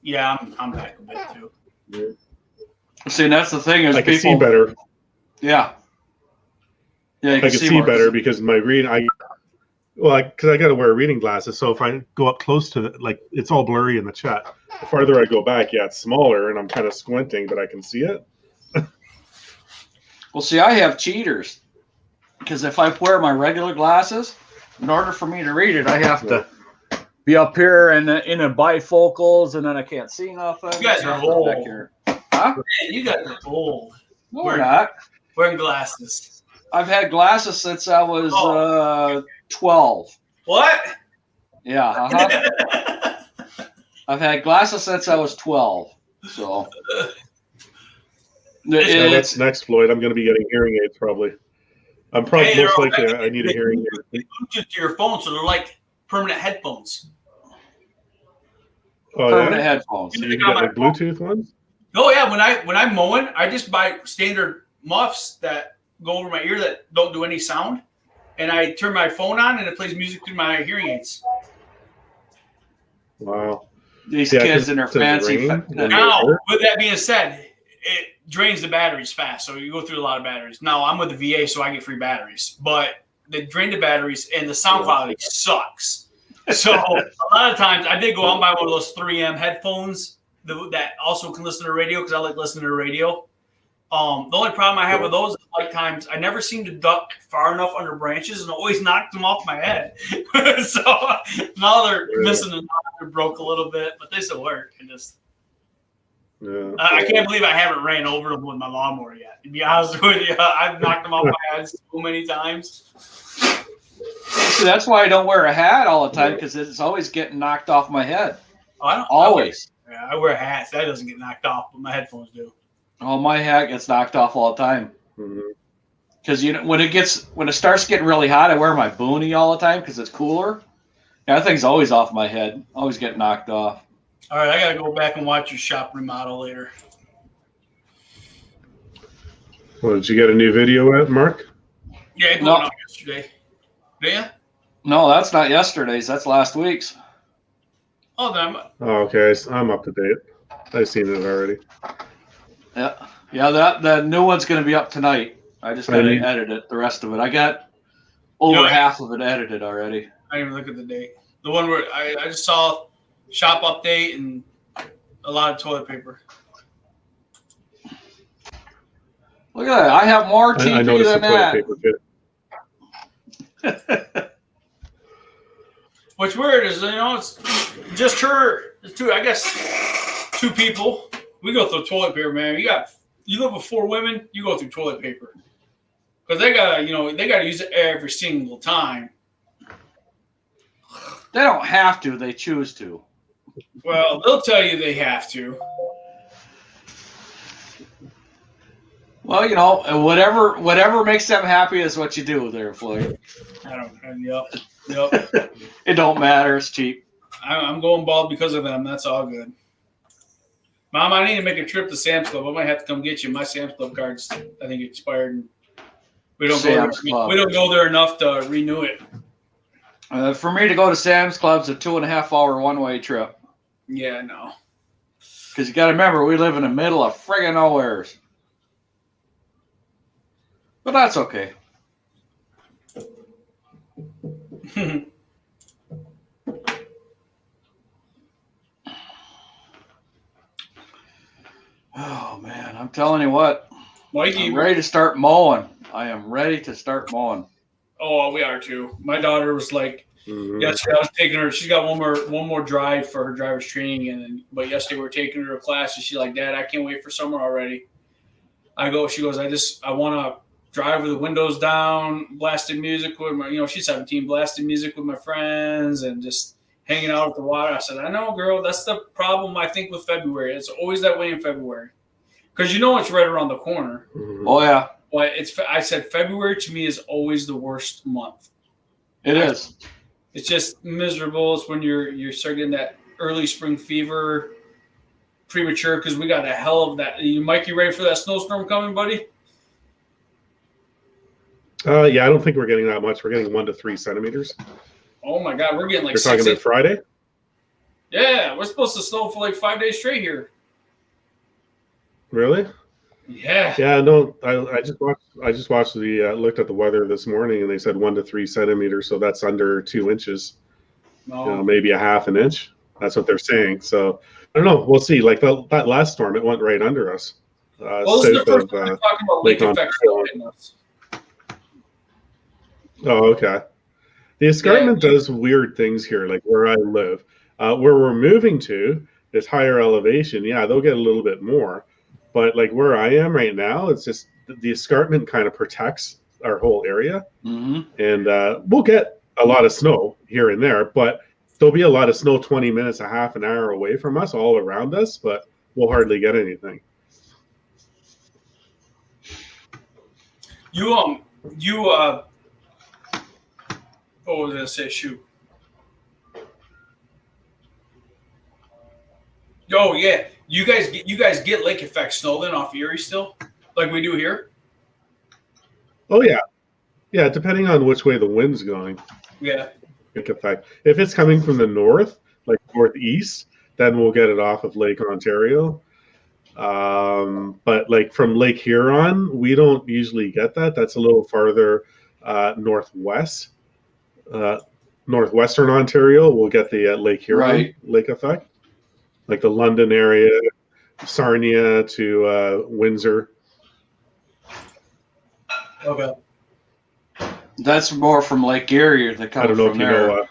Yeah, I'm back a bit too. Yeah. See, and that's the thing is I can see better. Yeah. Yeah, I can see better because my reading, because I got to wear reading glasses. So if I go up close to it's all blurry in the chat. The farther I go back, it's smaller, and I'm kind of squinting, but I can see it. Well, see, I have cheaters because if I wear my regular glasses, in order for me to read it, I have to be up here and in a bifocals, and then I can't see nothing. You guys are old. Back here. Huh? Man, you guys are old. No, we're not. Wearing glasses. I've had glasses since I was 12. What? Yeah. I've had glasses since I was 12. So. That's next, Floyd. I'm going to be getting hearing aids probably. I'm probably most likely I need a hearing aid. Bluetooth to your phone, so they're like permanent headphones. Oh, permanent headphones. So you can get Bluetooth ones? Oh yeah, when I'm mowing, I just buy standard muffs that go over my ear that don't do any sound, and I turn my phone on and it plays music through my hearing aids. Wow. These kids and their fancy. Now, with that being said, it drains the batteries fast, so you go through a lot of batteries. Now, I'm with the VA, so I get free batteries, but they drain the batteries, and the sound quality sucks. So a lot of times, I did go out and buy one of those 3M headphones that also can listen to radio because I like listening to radio. The only problem I have with those is like times I never seem to duck far enough under branches and always knock them off my head. So now they're missing a knob, they're broke a little bit, but they still work. I can't believe I haven't ran over them with my lawnmower yet. To be honest with you, I've knocked them off my head so many times. See, that's why I don't wear a hat all the time because it's always getting knocked off my head. Always. I wear hats. That doesn't get knocked off, but my headphones do. Oh, my hat gets knocked off all the time. Because when it starts getting really hot, I wear my boonie all the time because it's cooler. Yeah, that thing's always off my head. Always get knocked off. All right, I gotta go back and watch your shop remodel later. Well, did you get a new video out, Mark? Yeah, it went out yesterday. Yeah. No, that's not yesterday's. That's last week's. Oh, then. Oh, okay. I'm up to date. I've seen it already. Yeah. The new one's going to be up tonight. I just got to edit it. The rest of it, I got over half of it edited already. I didn't even look at the date. The one where I just saw shop update and a lot of toilet paper. Look at that! I have more TP I noticed than the toilet paper too. What's weird is, it's just her. I guess 2 people. We go through toilet paper, man. You live with 4 women, you go through toilet paper. Because they gotta use it every single time. They don't have to, they choose to. Well, they'll tell you they have to. Well, whatever makes them happy is what you do there, Floyd. I don't. Yep. It don't matter. It's cheap. I'm going bald because of them. That's all good. Mom, I need to make a trip to Sam's Club. I might have to come get you. My Sam's Club card's, I think, expired. And we don't go there enough to renew it. For me to go to Sam's Club's a 2.5-hour one-way trip. Yeah, no. Because you got to remember, we live in the middle of friggin' nowheres. But that's okay. Oh, man. I'm telling you what. Mikey, I'm ready to start mowing. I am ready to start mowing. Oh, we are too. My daughter was like, yesterday I was taking her. She's got one more drive for her driver's training, but yesterday we were taking her to class, and she's like, "Dad, I can't wait for summer already." She goes, I want to drive with the windows down, blasting music with my, she's 17, blasting music with my friends, and just hanging out at the water. I said, I know, girl. That's the problem, I think, with February. It's always that way in February, because it's right around the corner. Oh yeah. But I said February to me is always the worst month. It is. It's just miserable. It's when you're starting getting that early spring fever, premature, because we got a hell of that. Mike, you ready for that snowstorm coming, buddy? Yeah, I don't think we're getting that much. We're getting 1 to 3 centimeters. Oh my God, we're getting like. You're talking about Friday? Yeah, we're supposed to snow for like 5 days straight here. Really? Yeah. Yeah, no, I just watched looked at the weather this morning, and they said 1 to 3 centimeters, so that's under 2 inches. No. Maybe a half an inch. That's what they're saying. So I don't know. We'll see. Like that last storm, it went right under us. Well, this is the first time we're talking about lake effect hitting us. Oh, okay. The escarpment does weird things here, like where I live. Where we're moving to is higher elevation. Yeah, they'll get a little bit more. But like where I am right now, it's just the escarpment kind of protects our whole area. Mm-hmm. And we'll get a lot of snow here and there, but there'll be a lot of snow 20 minutes, a half an hour away from us, all around us, but we'll hardly get anything. What was I gonna say? Shoot. Oh yeah, you guys get lake effect snow then off Erie still, like we do here. Oh yeah. Depending on which way the wind's going. Yeah. Lake effect. If it's coming from the north, like northeast, then we'll get it off of Lake Ontario. But like from Lake Huron, we don't usually get that. That's a little farther northwest. Northwestern Ontario will get the Lake Huron lake effect, like the London area, Sarnia to Windsor. Okay. That's more from Lake Erie that comes from there. I don't know if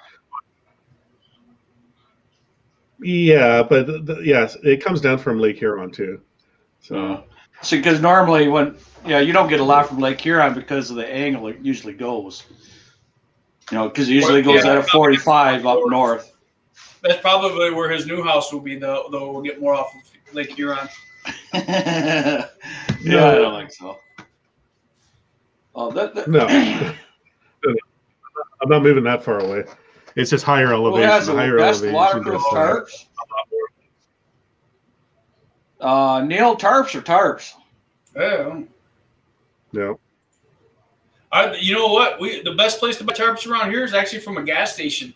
you know. Yeah, but yes, it comes down from Lake Huron too. So, because normally you don't get a lot from Lake Huron because of the angle it usually goes. Because it usually goes at a 45 up north. That's probably where his new house will be, though. We'll get more off of Lake Huron. Yeah, I don't think so. Oh, No. I'm not moving that far away. It's just higher elevation. Who has the higher best elevation waterproof tarps? Neil, tarps or tarps? Yeah. No. You know what? The best place to buy tarps around here is actually from a gas station.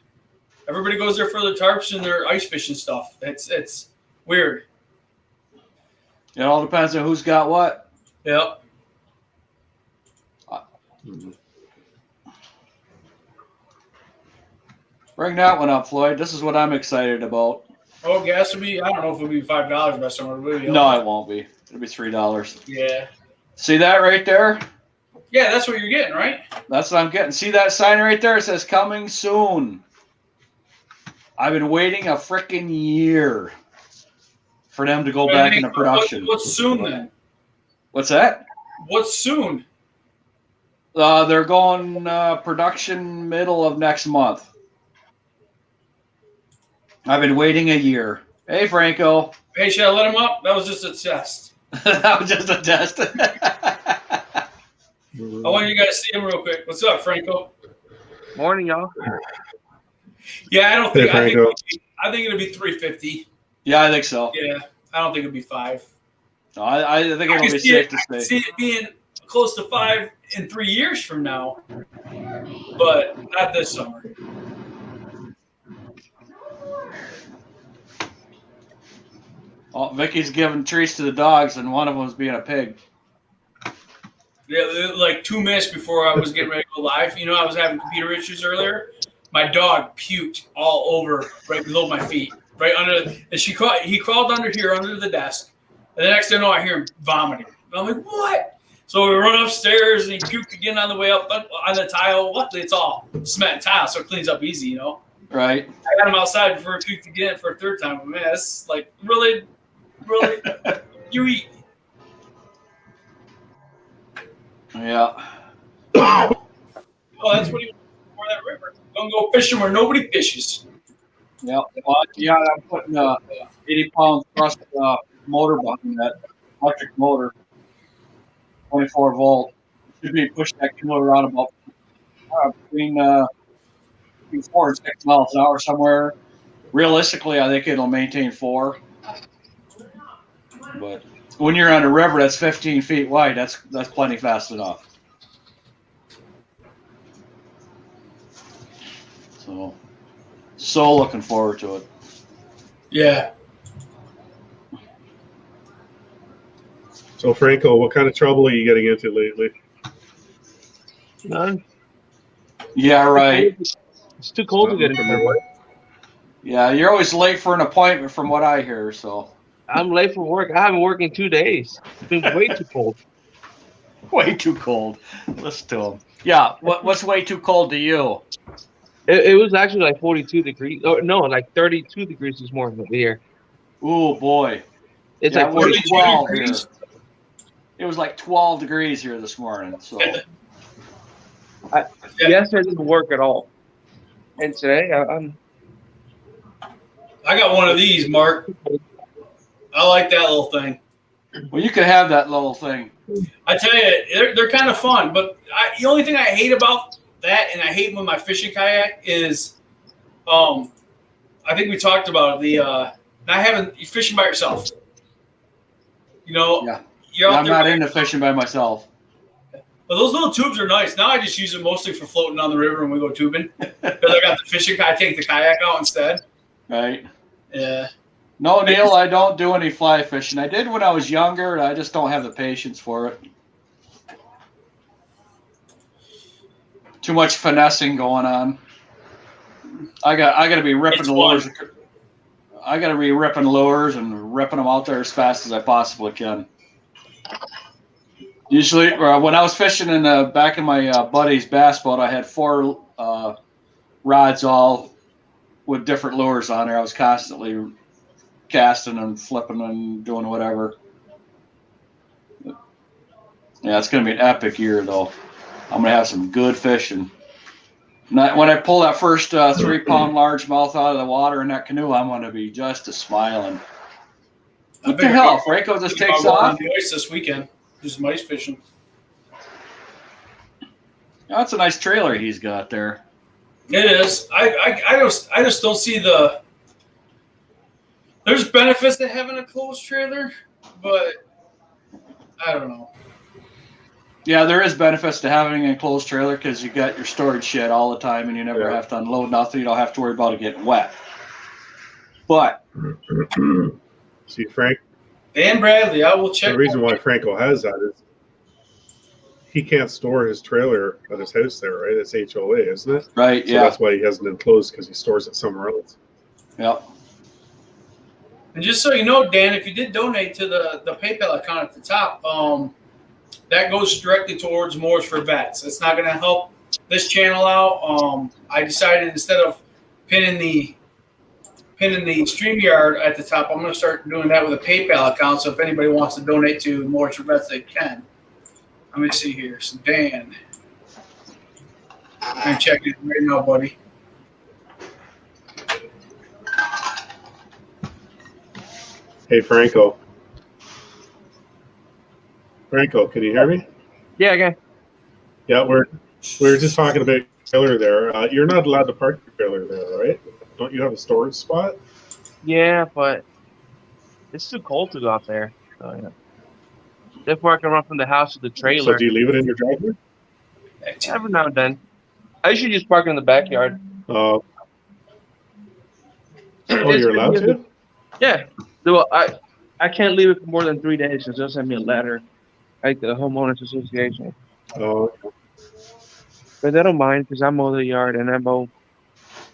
Everybody goes there for their tarps and their ice fishing stuff. It's weird. It all depends on who's got what. Yep. Bring that one up, Floyd. This is what I'm excited about. Oh, gas would be, I don't know if it would be $5 by somewhere. No, it won't be. It'll be $3. Yeah. See that right there? Yeah, that's what you're getting, right? That's what I'm getting. See that sign right there? It says coming soon. I've been waiting a freaking year for them to go back into production. What's soon then? What's that? What's soon? They're going production middle of next month. I've been waiting a year. Hey, Franco. Hey, should I let him up? That was just a test. That was just a test. I want you guys to see him real quick. What's up, Franco? Morning, y'all. Yeah, I don't think. Hey, I think it'll be 350. Yeah, I think so. Yeah, I don't think it'll be 5. No, I think it'll be safe to say. I see it being close to 5 in 3 years from now, but not this summer. Oh, Vicky's giving treats to the dogs, and one of them's being a pig. Yeah, like 2 minutes before I was getting ready to go live, you know, I was having computer issues earlier. My dog puked all over right below my feet, right under. And he crawled under here, under the desk. And the next thing I know, I hear him vomiting. And I'm like, what? So we run upstairs, and he puked again on the way up on the tile. Luckily, it's all cement tile, so it cleans up easy, you know. Right. I got him outside before he puked again for a third time. But man, that's like really, you eat. Yeah. Oh, that's what he was for that river. Don't go fishing where nobody fishes. Yeah. Well, yeah, I'm putting 80-pound thrust motor behind that electric motor, 24 volt. Should be pushing that cooler around about between 4 and 6 miles an hour somewhere. Realistically, I think it'll maintain 4. But when you're on a river that's 15 feet wide, that's plenty fast enough. So looking forward to it. Yeah. So, Franco, what kind of trouble are you getting into lately? None. Yeah, right. It's too cold to get into trouble. Yeah, you're always late for an appointment from what I hear, so. I'm late for work. I haven't worked in 2 days. It's been way too cold. Way too cold. Listen to him. Yeah, what's way too cold to you? It was actually like 42 degrees. Oh, no, like 32 degrees this morning over here. Oh, boy. It's yeah, like 42 12 degrees. Here. It was like 12 degrees here this morning. So Yesterday I didn't work at all. And today I got one of these, Mark. I like that little thing. Well, you could have that little thing. I tell you, they're kind of fun, but the only thing I hate about that, and I hate with my fishing kayak, is, I think we talked about it, not having you fishing by yourself. You know, I'm not into fishing by myself. But those little tubes are nice. Now I just use it mostly for floating on the river when we go tubing. Because I got the fishing kayak, take the kayak out instead. Right. Yeah. No, Neil, I don't do any fly fishing. I did when I was younger, and I just don't have the patience for it. Too much finessing going on. I got to be ripping the lures. I got to be ripping lures and ripping them out there as fast as I possibly can. Usually, when I was fishing in the back of my buddy's bass boat, I had 4 rods all with different lures on there. I was constantly casting and flipping and doing whatever. Yeah, it's going to be an epic year, though. I'm going to have some good fishing. When I pull that first 3-pound largemouth out of the water in that canoe, I'm going to be just a smiling. What the hell? Franco just takes off? On the ice this weekend. Just ice fishing. That's a nice trailer he's got there. It is. I just don't see the. There's benefits to having a closed trailer, but I don't know. Yeah, there is benefits to having a closed trailer because you got your storage shed all the time and you never have to unload nothing. You don't have to worry about it getting wet. But see, Frank. Dan Bradley, I will check. The reason why Franco has that is he can't store his trailer at his house there, right? It's HOA, isn't it? Right, so that's why he has it enclosed because he stores it somewhere else. Yep. And just so you know, Dan, if you did donate to the PayPal account at the top, that goes directly towards Moors for Vets. It's not going to help this channel out. I decided instead of pinning the StreamYard at the top, I'm going to start doing that with a PayPal account. So if anybody wants to donate to Moors for Vets, they can. Let me see here. So Dan, I'm checking it right now, buddy. Hey, Franco. Franco, can you hear me? Yeah, again. Yeah, we were just talking about your trailer there. You're not allowed to park your trailer there, right? Don't you have a storage spot? Yeah, but it's too cold to go out there. So, yeah. They're parking around from the house to the trailer. So do you leave it in your driveway? Every now and then. I usually just park in the backyard. Oh, you're allowed to? Yeah. Well, I can't leave it for more than 3 days because they'll send me a letter, like the homeowners association. Oh. But they don't mind because I mow the yard and I mow.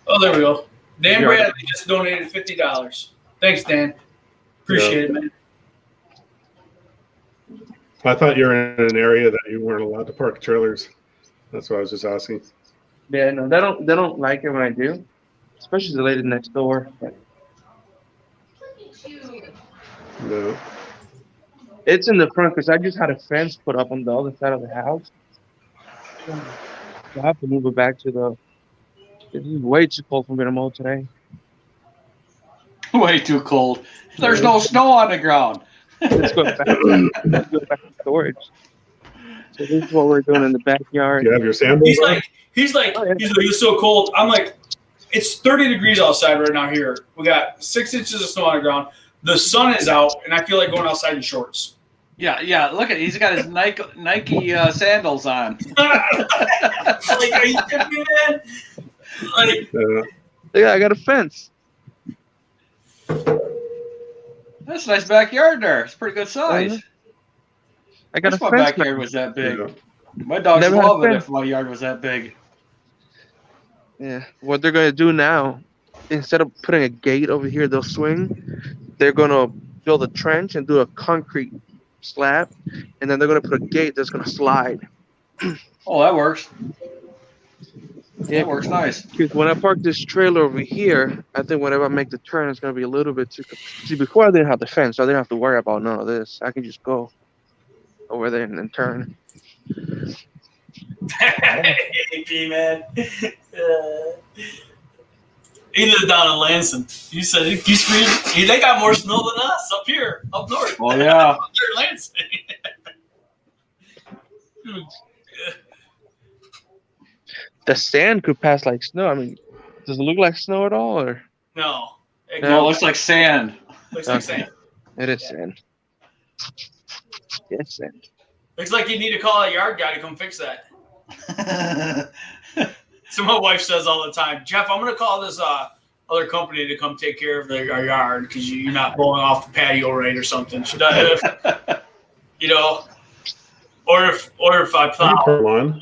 Oh, there we go. Dan Bradley just donated $50. Thanks, Dan. Appreciate it, man. I thought you were in an area that you weren't allowed to park trailers. That's what I was just asking. Yeah, no, they don't like it when I do, especially the lady next door. But no. it's in the front because I just had a fence put up on the other side of the house. I have to move it back to the. This is way too cold for me to mow today. Way too cold. There's no snow on the ground. Let's go back to storage. So this is what we're doing in the backyard. Do you have your sandals on? He's like, it's so cold. I'm like, it's 30 degrees outside right now here. We got 6 inches of snow on the ground. The sun is out, and I feel like going outside in shorts. Yeah. Look at, he's got his Nike sandals on. Like, are you kidding me, man? Like, yeah, I got a fence. That's a nice backyard there. It's pretty good size. I got a my fence. backyard was that big. Yeah. My dogs love it if my yard was that big. Yeah. What they're gonna do now, instead of putting a gate over here, they'll swing. They're gonna build a trench and do a concrete slab, and then they're gonna put a gate that's gonna slide. Oh, that works. Yeah, that works nice. Because when I park this trailer over here, I think whenever I make the turn, it's gonna be a little bit too. See, before I didn't have the fence, so I didn't have to worry about none of this. I can just go over there and turn. AP, man. He lives down in Lansing. You said they got more snow than us up here, up north. Oh yeah, up there in Lansing. The sand could pass like snow. I mean, does it look like snow at all, or no? It looks like sand. Looks like sand. It is sand. It's sand. Looks like you need to call a yard guy to come fix that. So my wife says all the time, Jeff, I'm going to call this other company to come take care of our yard because you're not blowing off the patio right or something. Should I, you know, or if I plow.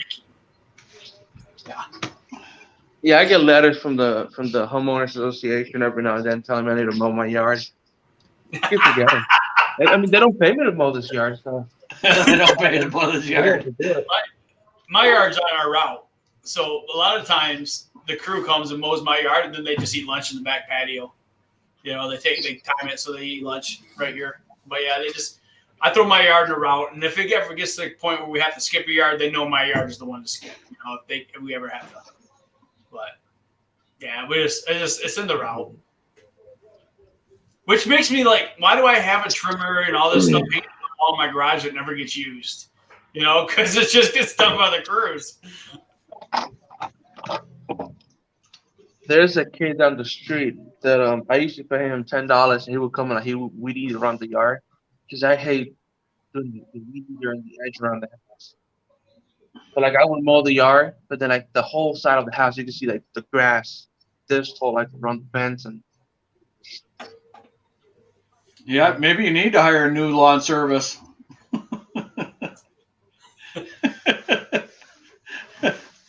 Yeah, I get letters from the homeowners association every now and then telling me I need to mow my yard. I keep forgetting. I mean, they don't pay me to mow this yard, so. They don't pay to mow this yard. My yard's on our route. So a lot of times the crew comes and mows my yard, and then they just eat lunch in the back patio. You know, they time it so they eat lunch right here. But yeah, I throw my yard in a route, and if it ever gets to the point where we have to skip a yard, they know my yard is the one to skip. You know, if we ever have to. But yeah, it's in the route. Which makes me like, why do I have a trimmer and all this stuff painted on the wall in my garage that never gets used? You know, because it just gets done by the crews. There's a kid down the street that I used to pay him $10 and he would come and he would weed eat around the yard because I hate doing the weed eater and the edge around the house. But like I would mow the yard, but then like the whole side of the house you can see like the grass this tall like around the fence and. Yeah, maybe you need to hire a new lawn service.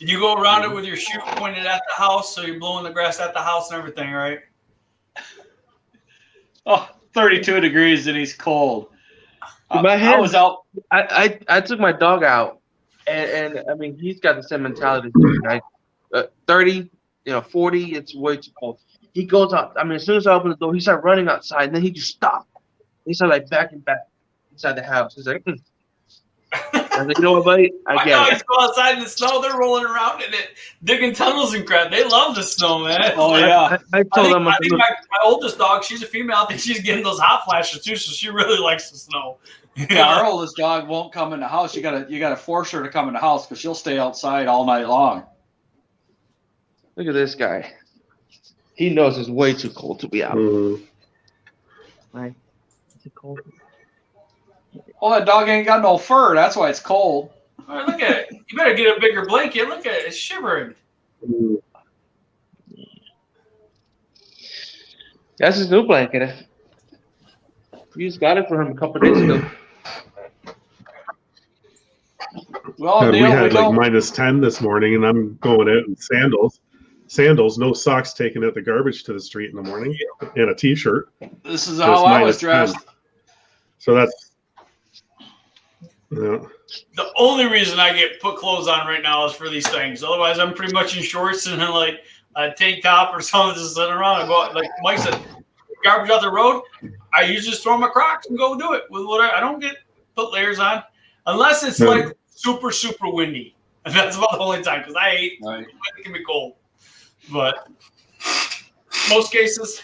You go around it with your shoe pointed at the house, so you're blowing the grass at the house and everything, right? Oh, 32 degrees and he's cold. I was out. I took my dog out, and I mean he's got the same mentality, right? 30, 40, it's way too cold. He goes out. I mean, as soon as I open the door, he started running outside, and then he just stopped. He started like backing back inside the house. He's like, I was like, you know what, buddy? I get it. He's go outside in the snow. They're rolling around in it, digging tunnels and crap. They love the snow, man. Oh yeah. I told him. I think my oldest dog, she's a female. I think she's getting those hot flashes too, so she really likes the snow. Yeah, our oldest dog won't come in the house. You gotta force her to come in the house because she'll stay outside all night long. Look at this guy. He knows it's way too cold to be out. Right? Is it cold? Well, that dog ain't got no fur. That's why it's cold. All right, look at it. You better get a bigger blanket. Look at it. It's shivering. That's his new blanket. We just got it for him a couple days ago. Well, we had like -10 this morning, and I'm going out in sandals, no socks, taking out the garbage to the street in the morning, and a t-shirt. This is how I was dressed. 10. So that's yeah. The only reason I get put clothes on right now is for these things. Otherwise, I'm pretty much in shorts and then like a tank top or something just sitting around. And go, like Mike said, garbage out the road. I usually just throw my Crocs and go do it with whatever. I don't put layers on unless it's like super, super windy. And that's about the only time because I hate it can be cold. But most cases.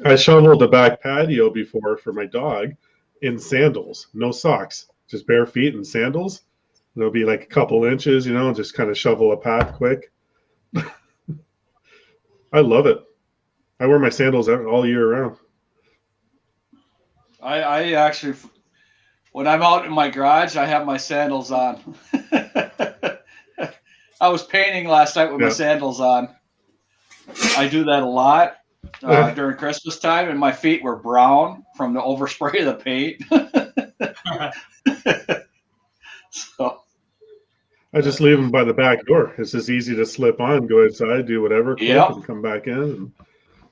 I shoveled the back patio before for my dog in sandals, no socks, just bare feet and sandals. There'll be like a couple inches, just kind of shovel a path quick. I love it. I wear my sandals all year round. I actually, when I'm out in my garage, I have my sandals on. I was painting last night with my sandals on. I do that a lot during Christmas time, and my feet were brown from the overspray of the paint. So I just leave them by the back door. It's just easy to slip on, go outside, do whatever, and come back in.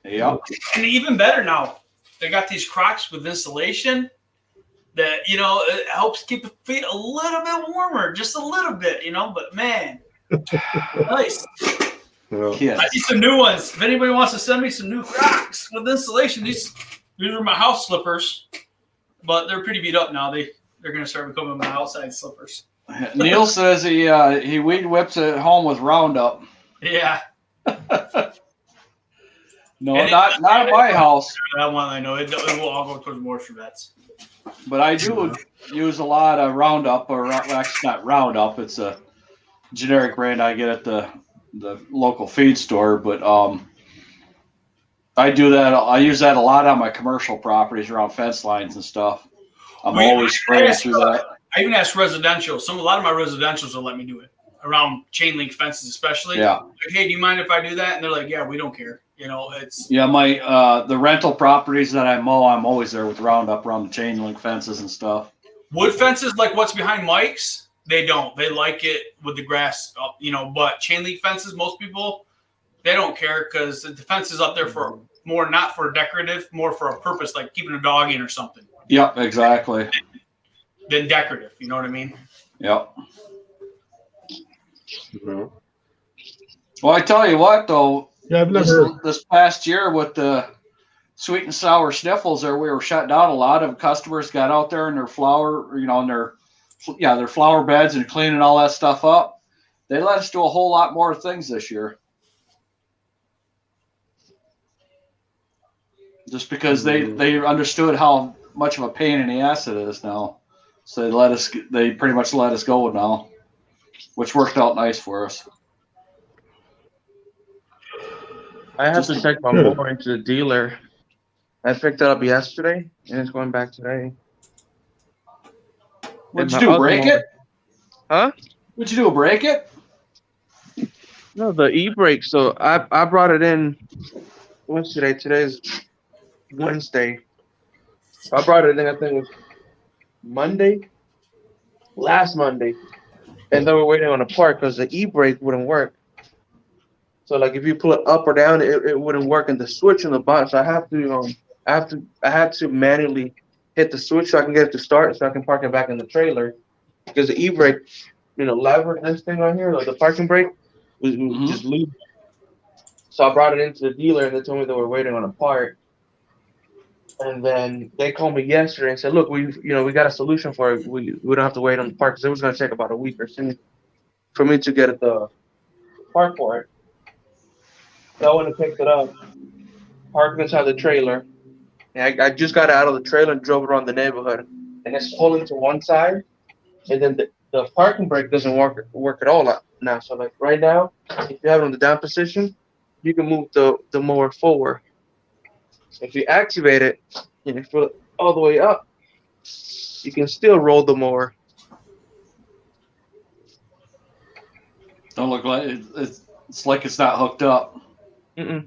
Yep. And even better now, they got these Crocs with insulation that, it helps keep the feet a little bit warmer, just a little bit, but man, nice. Yeah. I need some new ones. If anybody wants to send me some new Crocs with insulation, these are my house slippers, but they're pretty beat up now. They're going to start becoming my outside slippers. Neil says he weed whips at home with Roundup. Yeah. No, not at my house. That one I know. It will all go towards moisture vets. But I do use a lot of Roundup, or actually not Roundup. It's a generic brand I get at the local feed store. But I do that. I use that a lot on my commercial properties around fence lines and stuff. I'm always spraying through that. I even asked residential. A lot of my residentials will let me do it around chain link fences, especially. Yeah. Like, hey, do you mind if I do that? And they're like, yeah, we don't care. It's my the rental properties that I mow, I'm always there with Roundup around the chain link fences and stuff. Wood fences, like what's behind Mike's, they don't. They like it with the grass up, But chain link fences, most people, they don't care because the fence is up there for more, not for decorative, more for a purpose, like keeping a dog in or something. Yep, exactly. Than decorative, you know what I mean? Yep. No. Well, I tell you what, though. Yeah, I've never. This past year with the sweet and sour sniffles, we were shut down. A lot of customers got out there in their flower, in their flower beds and cleaning all that stuff up. They let us do a whole lot more things this year. just because they understood how much of a pain in the ass it is now. So they pretty much let us go now, which worked out nice for us. I have to take my mower into the dealer. I picked it up yesterday, and it's going back today. What'd you do, break it? Huh? What'd you do, break it? No, the e-brake. So I brought it in. What's today? Today's Wednesday. I brought it in, I think it was Monday. Last Monday. And then we're waiting on a part because the e-brake wouldn't work. So like if you pull it up or down, it wouldn't work, and the switch on the bottom. So I had to manually hit the switch so I can get it to start, so I can park it back in the trailer. Because the e-brake, lever, this thing on here, like the parking brake, was just loose. So I brought it into the dealer, and they told me they were waiting on a part. And then they called me yesterday and said, "Look, we got a solution for it. We don't have to wait on the part because it was going to take about a week or so for me to get the part for it." So I went and picked it up, parked inside the trailer. And I just got out of the trailer and drove around the neighborhood. And it's pulling to one side, and then the parking brake doesn't work at all now. So like right now, if you have it on the down position, you can move the mower forward. If you activate it and you put it all the way up, you can still roll the mower. Don't look like it's like it's not hooked up. Mm-mm.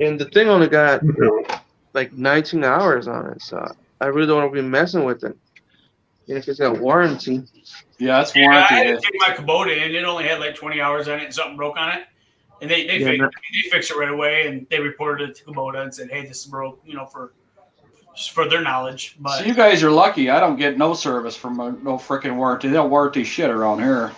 And the thing only got like 19 hours on it, so I really don't want to be messing with it. And if it's got warranty. Yeah, it's warranty. I had to take my Kubota in. It only had like 20 hours on it and something broke on it. And they fixed it right away, and they reported it to Kubota and said, "Hey, this is broke," for their knowledge. But so you guys are lucky. I don't get no service from no freaking warranty. They don't warranty shit around here.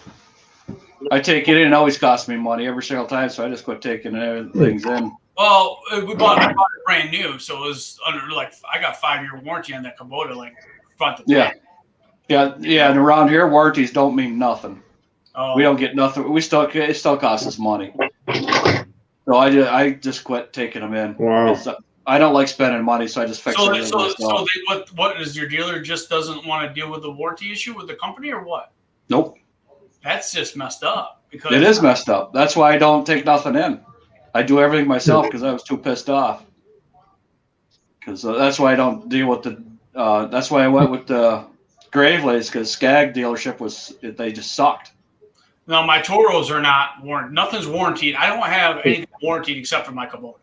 I take it in, it always costs me money every single time, so I just quit taking things in. Well, we bought it brand new, so it was under I got 5-year warranty on that Kubota, like front to back. Yeah, and around here warranties don't mean nothing. Oh. We don't get nothing. It still costs us money. So I just quit taking them in. Wow. I don't like spending money, so I just fix it. So what is your dealer just doesn't want to deal with the warranty issue with the company or what? Nope. That's just messed up. Because it is messed up. That's why I don't take nothing in. I do everything myself because I was too pissed off. Because that's why I don't deal with the. That's why I went with the Gravelays, because Skag dealership they just sucked. No, my Toros are not warranted. Nothing's warranted. I don't have anything warranted except for my Kubota.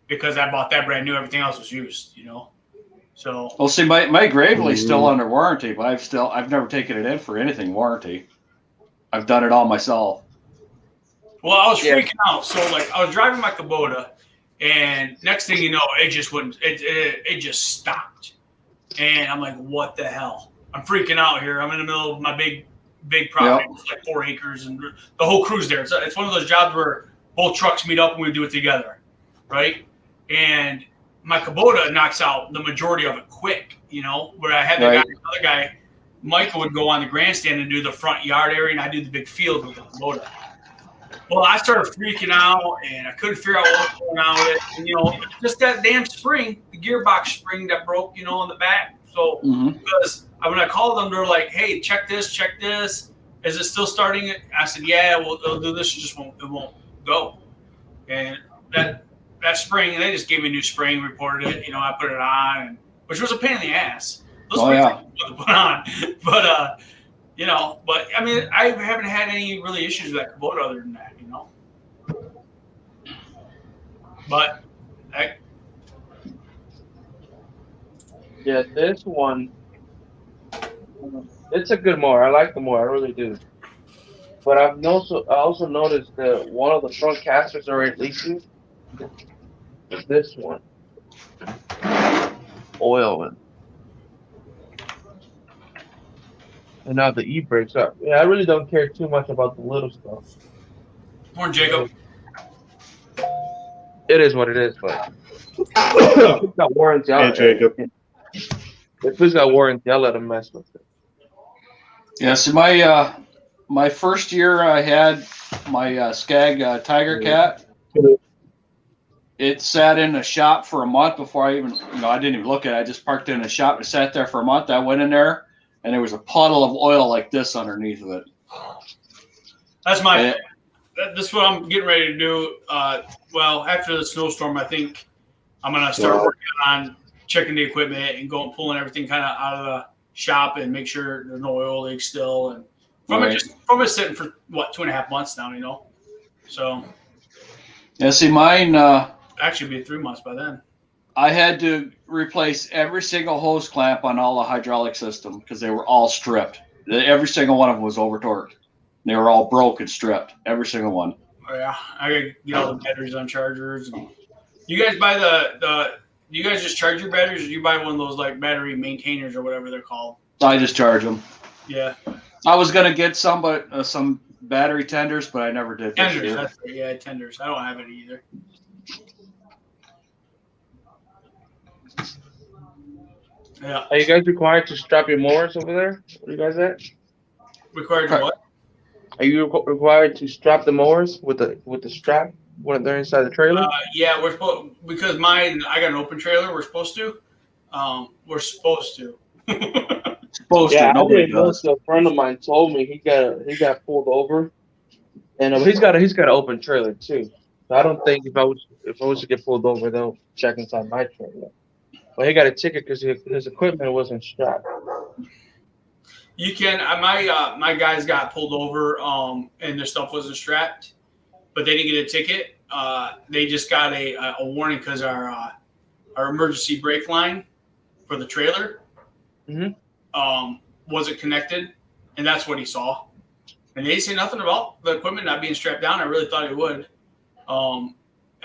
Because I bought that brand new. Everything else was used. So. Well, see, my Graveley's still under warranty, but I've never taken it in for anything warranty. I've done it all myself. Well, I was freaking out. So I was driving my Kubota, and next thing you know, it just wouldn't. It just stopped, and I'm like, "What the hell?" I'm freaking out here. I'm in the middle of my big property. Yep. It's like 4 acres, and the whole crew's there. It's one of those jobs where both trucks meet up and we do it together, right? And my Kubota knocks out the majority of it quick, where I had another guy, Michael, would go on the grandstand and do the front yard area, and I do the big field with the Kubota. Well, I started freaking out, and I couldn't figure out what was going on with it. And, just that damn spring, the gearbox spring that broke, in the back. So, because when I called them, they were like, "Hey, check this. Is it still starting it?" I said, "Yeah, we'll do this. It won't go." And that spring, they just gave me a new spring, reported it. I put it on, which was a pain in the ass. Those to put on, but but I mean, I haven't had any really issues with that Kubota other than that, But this one, it's a good mower. I like the mower, I really do. But I also noticed that one of the front casters are leaking. This one, oil and now the e-brakes up. Yeah, I really don't care too much about the little stuff. Morning, Jacob. It is what it is, but if it's got warranty, if it's got warranty, I'll let him mess with it. Yeah, so my first year I had my Skag Tiger Cat. it sat in the shop for a month before I even, I didn't even look at it. I just parked it in the shop. It sat there for a month. I went in there, and there was a puddle of oil like this underneath of it. That's that's what I'm getting ready to do. Well, after the snowstorm, I think I'm going to start working on checking the equipment and pulling everything kind of out of the shop and make sure there's no oil leaks still. And from it sitting for 2.5 months now, So. Yeah, see, mine actually be 3 months by then. I had to replace every single hose clamp on all the hydraulic system because they were all stripped. Every single one of them was over torqued. They were all broken, stripped. Every single one. Oh yeah, I gotta get all the batteries on chargers. You guys buy you guys just charge your batteries, or do you buy one of those like battery maintainers or whatever they're called? I just charge them. Yeah. I was gonna get some battery tenders, but I never did. Tenders, that's right. Yeah, tenders. I don't have any either. Yeah. Are you guys required to strap your mowers over there? Where are you guys at? Required to what? Are you required to strap the mowers with the strap when they're inside the trailer? Yeah, we're supposed, because I got an open trailer. We're supposed to. We're supposed to. Yeah, I didn't know. So a friend of mine told me he got pulled over, and he's got an open trailer too. So I don't think if I was to get pulled over, they'll check inside my trailer. But he got a ticket because his equipment wasn't strapped. You can. My guys got pulled over, and their stuff wasn't strapped, but they didn't get a ticket. They just got a warning because our emergency brake line for the trailer wasn't connected, and that's what he saw. And they didn't say nothing about the equipment not being strapped down. I really thought it would.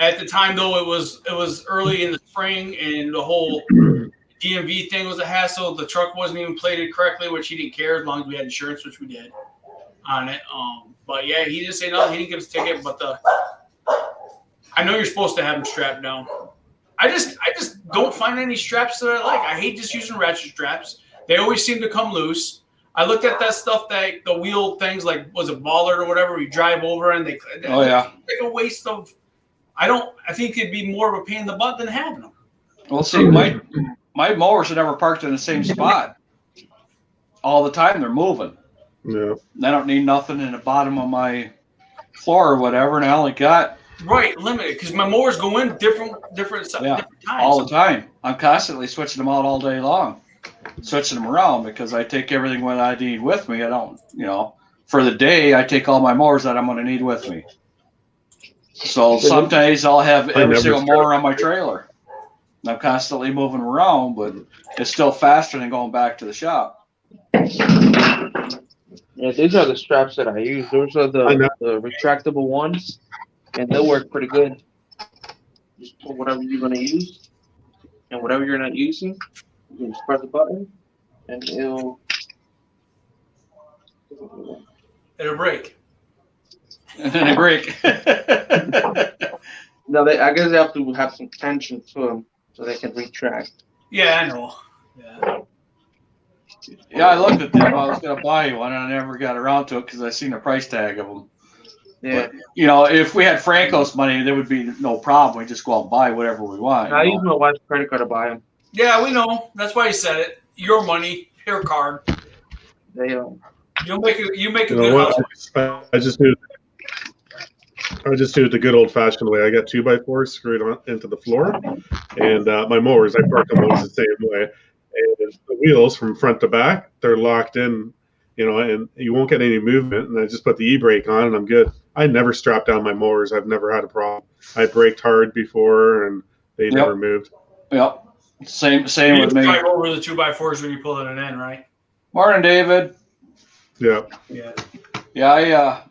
At the time, though, it was early in the spring, and the whole DMV thing was a hassle. The truck wasn't even plated correctly, which he didn't care as long as we had insurance, which we did on it. But yeah, he didn't say nothing. He didn't give us a ticket. But I know you're supposed to have them strapped down. I just don't find any straps that I like. I hate just using ratchet straps. They always seem to come loose. I looked at that stuff, that the wheel things, like, was it Baller or whatever, you drive over and they oh yeah, like a waste of. I think it'd be more of a pain in the butt than having them. Well, see, my mowers are never parked in the same spot. All the time they're moving. Yeah. I don't need nothing in the bottom of my floor or whatever, and I only got limited because my mowers go in different times. All the time. I'm constantly switching them out all day long, switching them around because I take everything what I need with me. I don't, for the day I take all my mowers that I'm going to need with me. So some days I'll have every single mower on my trailer. I'm constantly moving around, but it's still faster than going back to the shop. Yeah, these are the straps that I use. Those are the retractable ones, and they'll work pretty good. Just put whatever you're going to use, and whatever you're not using, you can just press the button, and it'll break. And then a break. No, I guess they have to have some tension to them so they can retract. Yeah, I know. Yeah. Yeah, I looked at them. I was going to buy one, and I never got around to it because I seen the price tag of them. Yeah. But, if we had Franco's money, there would be no problem. We just go out and buy whatever we want. I use my wife's credit card to buy them. Yeah, we know. That's why you said it. Your money, your card. They You make a good house. I just do it the good old-fashioned way. I got 2x4s screwed on into the floor, and my mowers, I park them always the same way. And the wheels from front to back, they're locked in, and you won't get any movement. And I just put the e-brake on, and I'm good. I never strap down my mowers. I've never had a problem. I braked hard before, and they never moved. Yep. Same with me. You drive over the 2x4s when you're pulling it in, right? Morning, David. Yeah. Yeah. Yeah,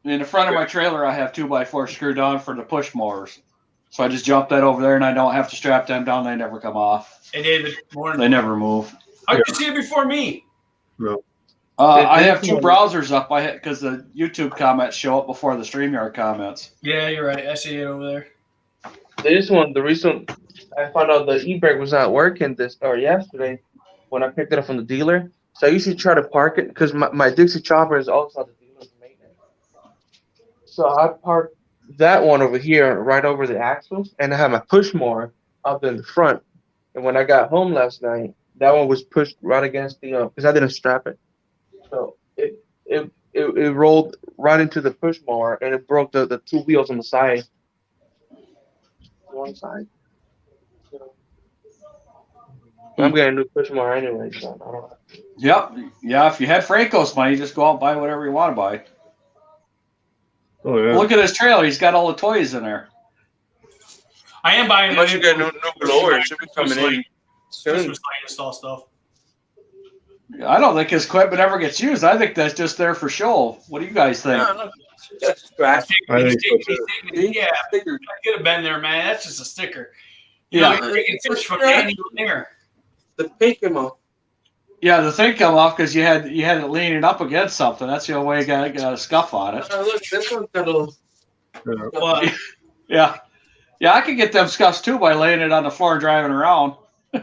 in the front of my trailer, I have 2x4 screwed on for the push mowers. So I just jump that over there, and I don't have to strap them down. They never come off. Hey, David. Morning. They never move. How did you see it before me? No. I have two browsers up because the YouTube comments show up before the StreamYard comments. Yeah, you're right. I see it over there. This one, the reason I found out the e-brake was not working yesterday when I picked it up from the dealer. So I usually try to park it because my Dixie chopper is also the dealer's maintenance. So I parked that one over here right over the axle, and I had my push mower up in the front. And when I got home last night, that one was pushed right against the because I didn't strap it, so it rolled right into the push mower and it broke the two wheels on the side. One side. So, I'm getting a new push mower anyway, so I don't know. Yep. Yeah, if you had Franco's money, just go out and buy whatever you want to buy. Oh yeah. Look at his trailer. He's got all the toys in there. I am buying. Once you get new blower, it should be coming in soon. Christmas light install stuff. I don't think his equipment ever gets used. I think that's just there for show. What do you guys think? No, that's scratch. I think so too. Yeah, I could have been there, man. That's just a sticker. Yeah. You can fish from anywhere there. The pink came off. Yeah, the thing come off because you had it leaning up against something. That's the only way you got a scuff on it. Look, this one's got a little. Well, Yeah. Yeah, I could get them scuffs too by laying it on the floor and driving around. I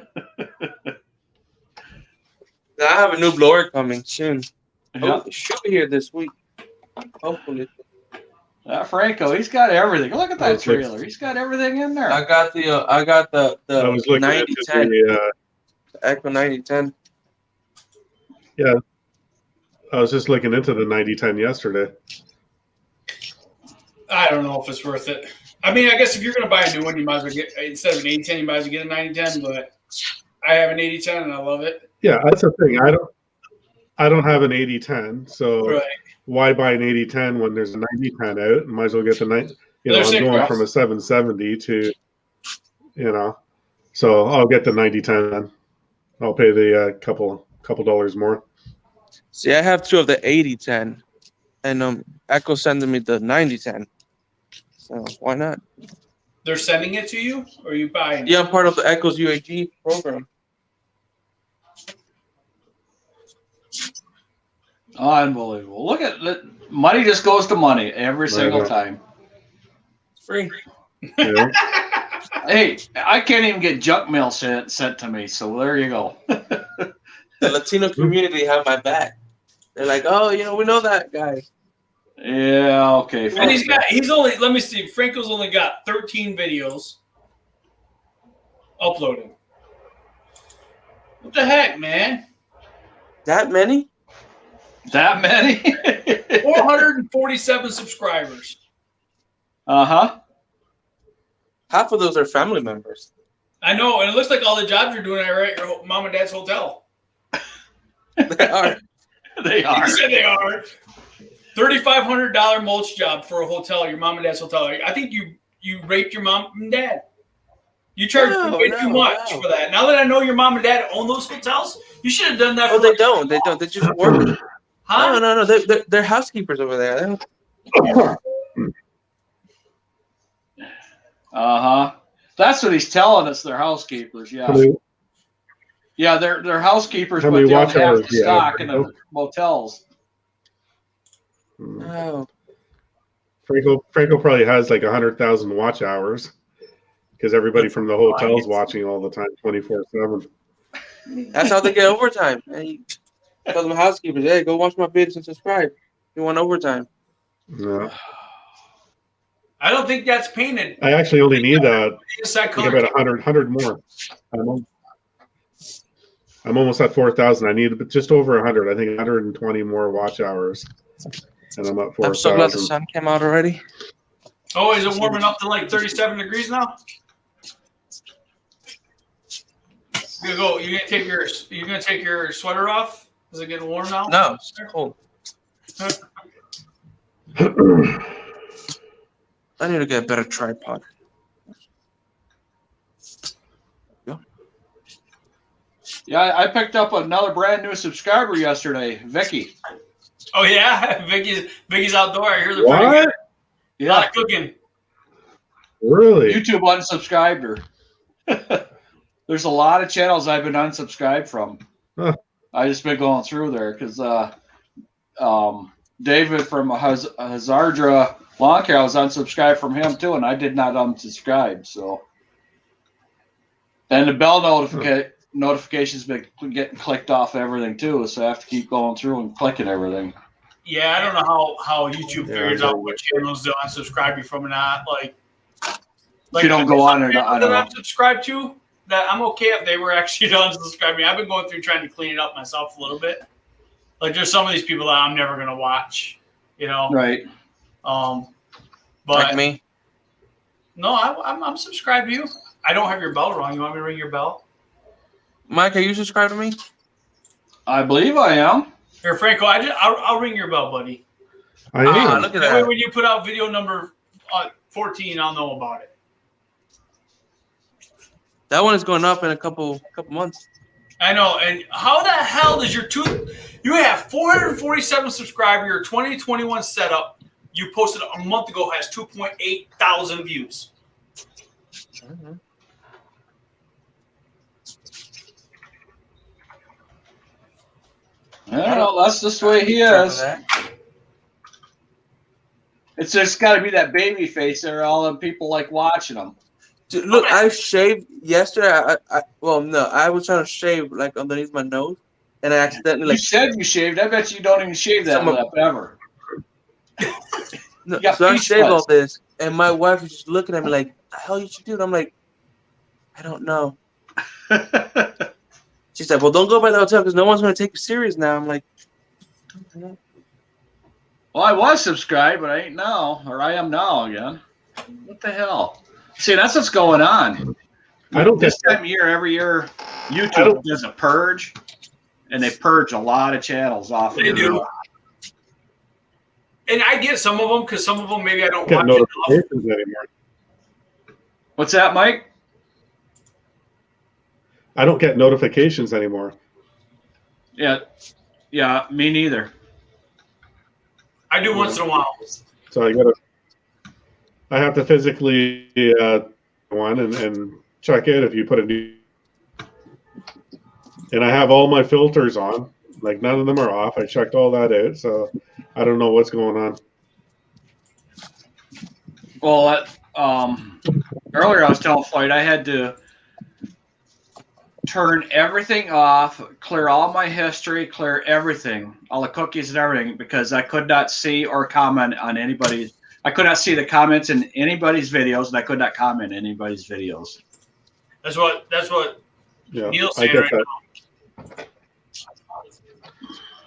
have a new blower coming soon. Yeah. Oh, it should be here this week. Hopefully. Franco, he's got everything. Look at that That's like- trailer. He's got everything in there. I got the I was looking at 9010, the. Echo 9010. I was just looking into the 9010 yesterday. I don't know if it's worth it. I mean, I guess if you're going to buy a new one, you might as well get, instead of an 8010, you might as well get a 9010, but I have an 8010 and I love it. Yeah, that's the thing. I don't have an 8010, so Right. why buy an 8010 when there's a 9010 out? Might as well get the 90. You know, They're I'm sick, going Ross. from a 770 to, you know, so I'll get the 9010 then. I'll pay the couple dollars more. See, I have two of the 8010, and Echo sending me the 9010. So why not? They're sending it to you, or are you buying it? Yeah, I'm part of the Echo's UAG program. Unbelievable. Look at that. Money just goes to money every single time. It's free. Yeah. Hey, I can't even get junk mail sent to me, so there you go. The Latino community have my back. They're like, oh, we know that guy. Yeah, okay. And let me see, Franco's only got 13 videos uploaded. What the heck, man? That many? That many? 447 subscribers. Uh-huh. Half of those are family members. I know, and it looks like all the jobs you're doing are at your mom and dad's hotel. They are. They are. You said they are. $3,500 mulch job for a hotel, your mom and dad's hotel. I think you raped your mom and dad. You charge way too much for that. Now that I know your mom and dad own those hotels, you should have done that. Oh, they don't. They don't. They just work. Huh? No. They're housekeepers over there. Uh-huh. That's what he's telling us. They're housekeepers. Yeah. Yeah, they're housekeepers, How but many they don't watch have hours the do you have, stock in the motels. Oh. Franco probably has like 100,000 watch hours because everybody from the hotel's watching all the time, 24/7. That's how they get overtime. And you tell them housekeepers, hey, go watch my videos and subscribe. You want overtime. No. I don't think that's painted. I actually only need That like color. about 100 more. I'm almost at 4,000. I need just over 100. I think 120 more watch hours, and I'm at 4,000. I'm so glad the sun came out already. Oh, is it warming up to like 37 degrees now? You gonna take your sweater off? Is it getting warm now? No, it's cold. I need to get a better tripod. Yeah, I picked up another brand new subscriber yesterday, Vicky. Oh yeah, Vicky's outdoor. I hear they're What? pretty good. A lot Yeah, of cooking. Really? YouTube unsubscribed her. There's a lot of channels I've been unsubscribed from. Huh. I just been going through there because David from Hazardra Lawn Care, I was unsubscribed from him too, and I did not unsubscribe. So, and the bell notifications been getting clicked off everything too, so I have to keep going through and clicking everything. Yeah, I don't know how YouTube Yeah, figures I out know. what channels to unsubscribe you from or not. Like If you don't go on or not, I don't know. that I'm subscribed to, that I'm okay if they were actually to unsubscribe me. I've been going through trying to clean it up myself a little bit. Like there's some of these people that I'm never gonna watch, you know. Right. But Like me. no, I'm subscribed to you. I don't have your bell wrong. You want me to ring your bell? Mike, are you subscribed to me? I believe I am. Here, Franco, I'll ring your bell, buddy. I am. Look at That way, that. when you put out video number 14, I'll know about it. That one is going up in a couple months. I know. And how the hell does you have 447 subscribers, your 2021 setup you posted a month ago has 2.8 thousand views. Mm-hmm. I don't know. That's just the way he is. It's just got to be that baby face there. All the people like watching them. Dude, look, I shaved yesterday. I was trying to shave like underneath my nose, and I accidentally You said you shaved. I bet you don't even shave that lip ever. No, got so I peach shaved fuzz. all this, and my wife was just looking at me like, "The hell you should do?" And I'm like, "I don't know." She said, "Well, don't go by the hotel because no one's going to take you serious now." I'm like, Well, I was subscribed, but I ain't now, or I am now again. What the hell? See, that's what's going on. I don't This get time of year, every year, YouTube does a purge, and they purge a lot of channels off. They do. And I get some of them because some of them maybe I don't get watch notifications anymore. What's that, Mike? I don't get notifications anymore. Yeah, me neither. I do once in a while. So I have to physically one and check it if you put a new. And I have all my filters on. Like none of them are off. I checked all that out, so I don't know what's going on. Well, earlier I was telling Floyd I had to turn everything off, clear all my history, clear everything, all the cookies and everything, because I could not see or comment on anybody's. I could not see the comments in anybody's videos, and I could not comment in anybody's videos. That's what Yeah, Neil's I saying get right that. now.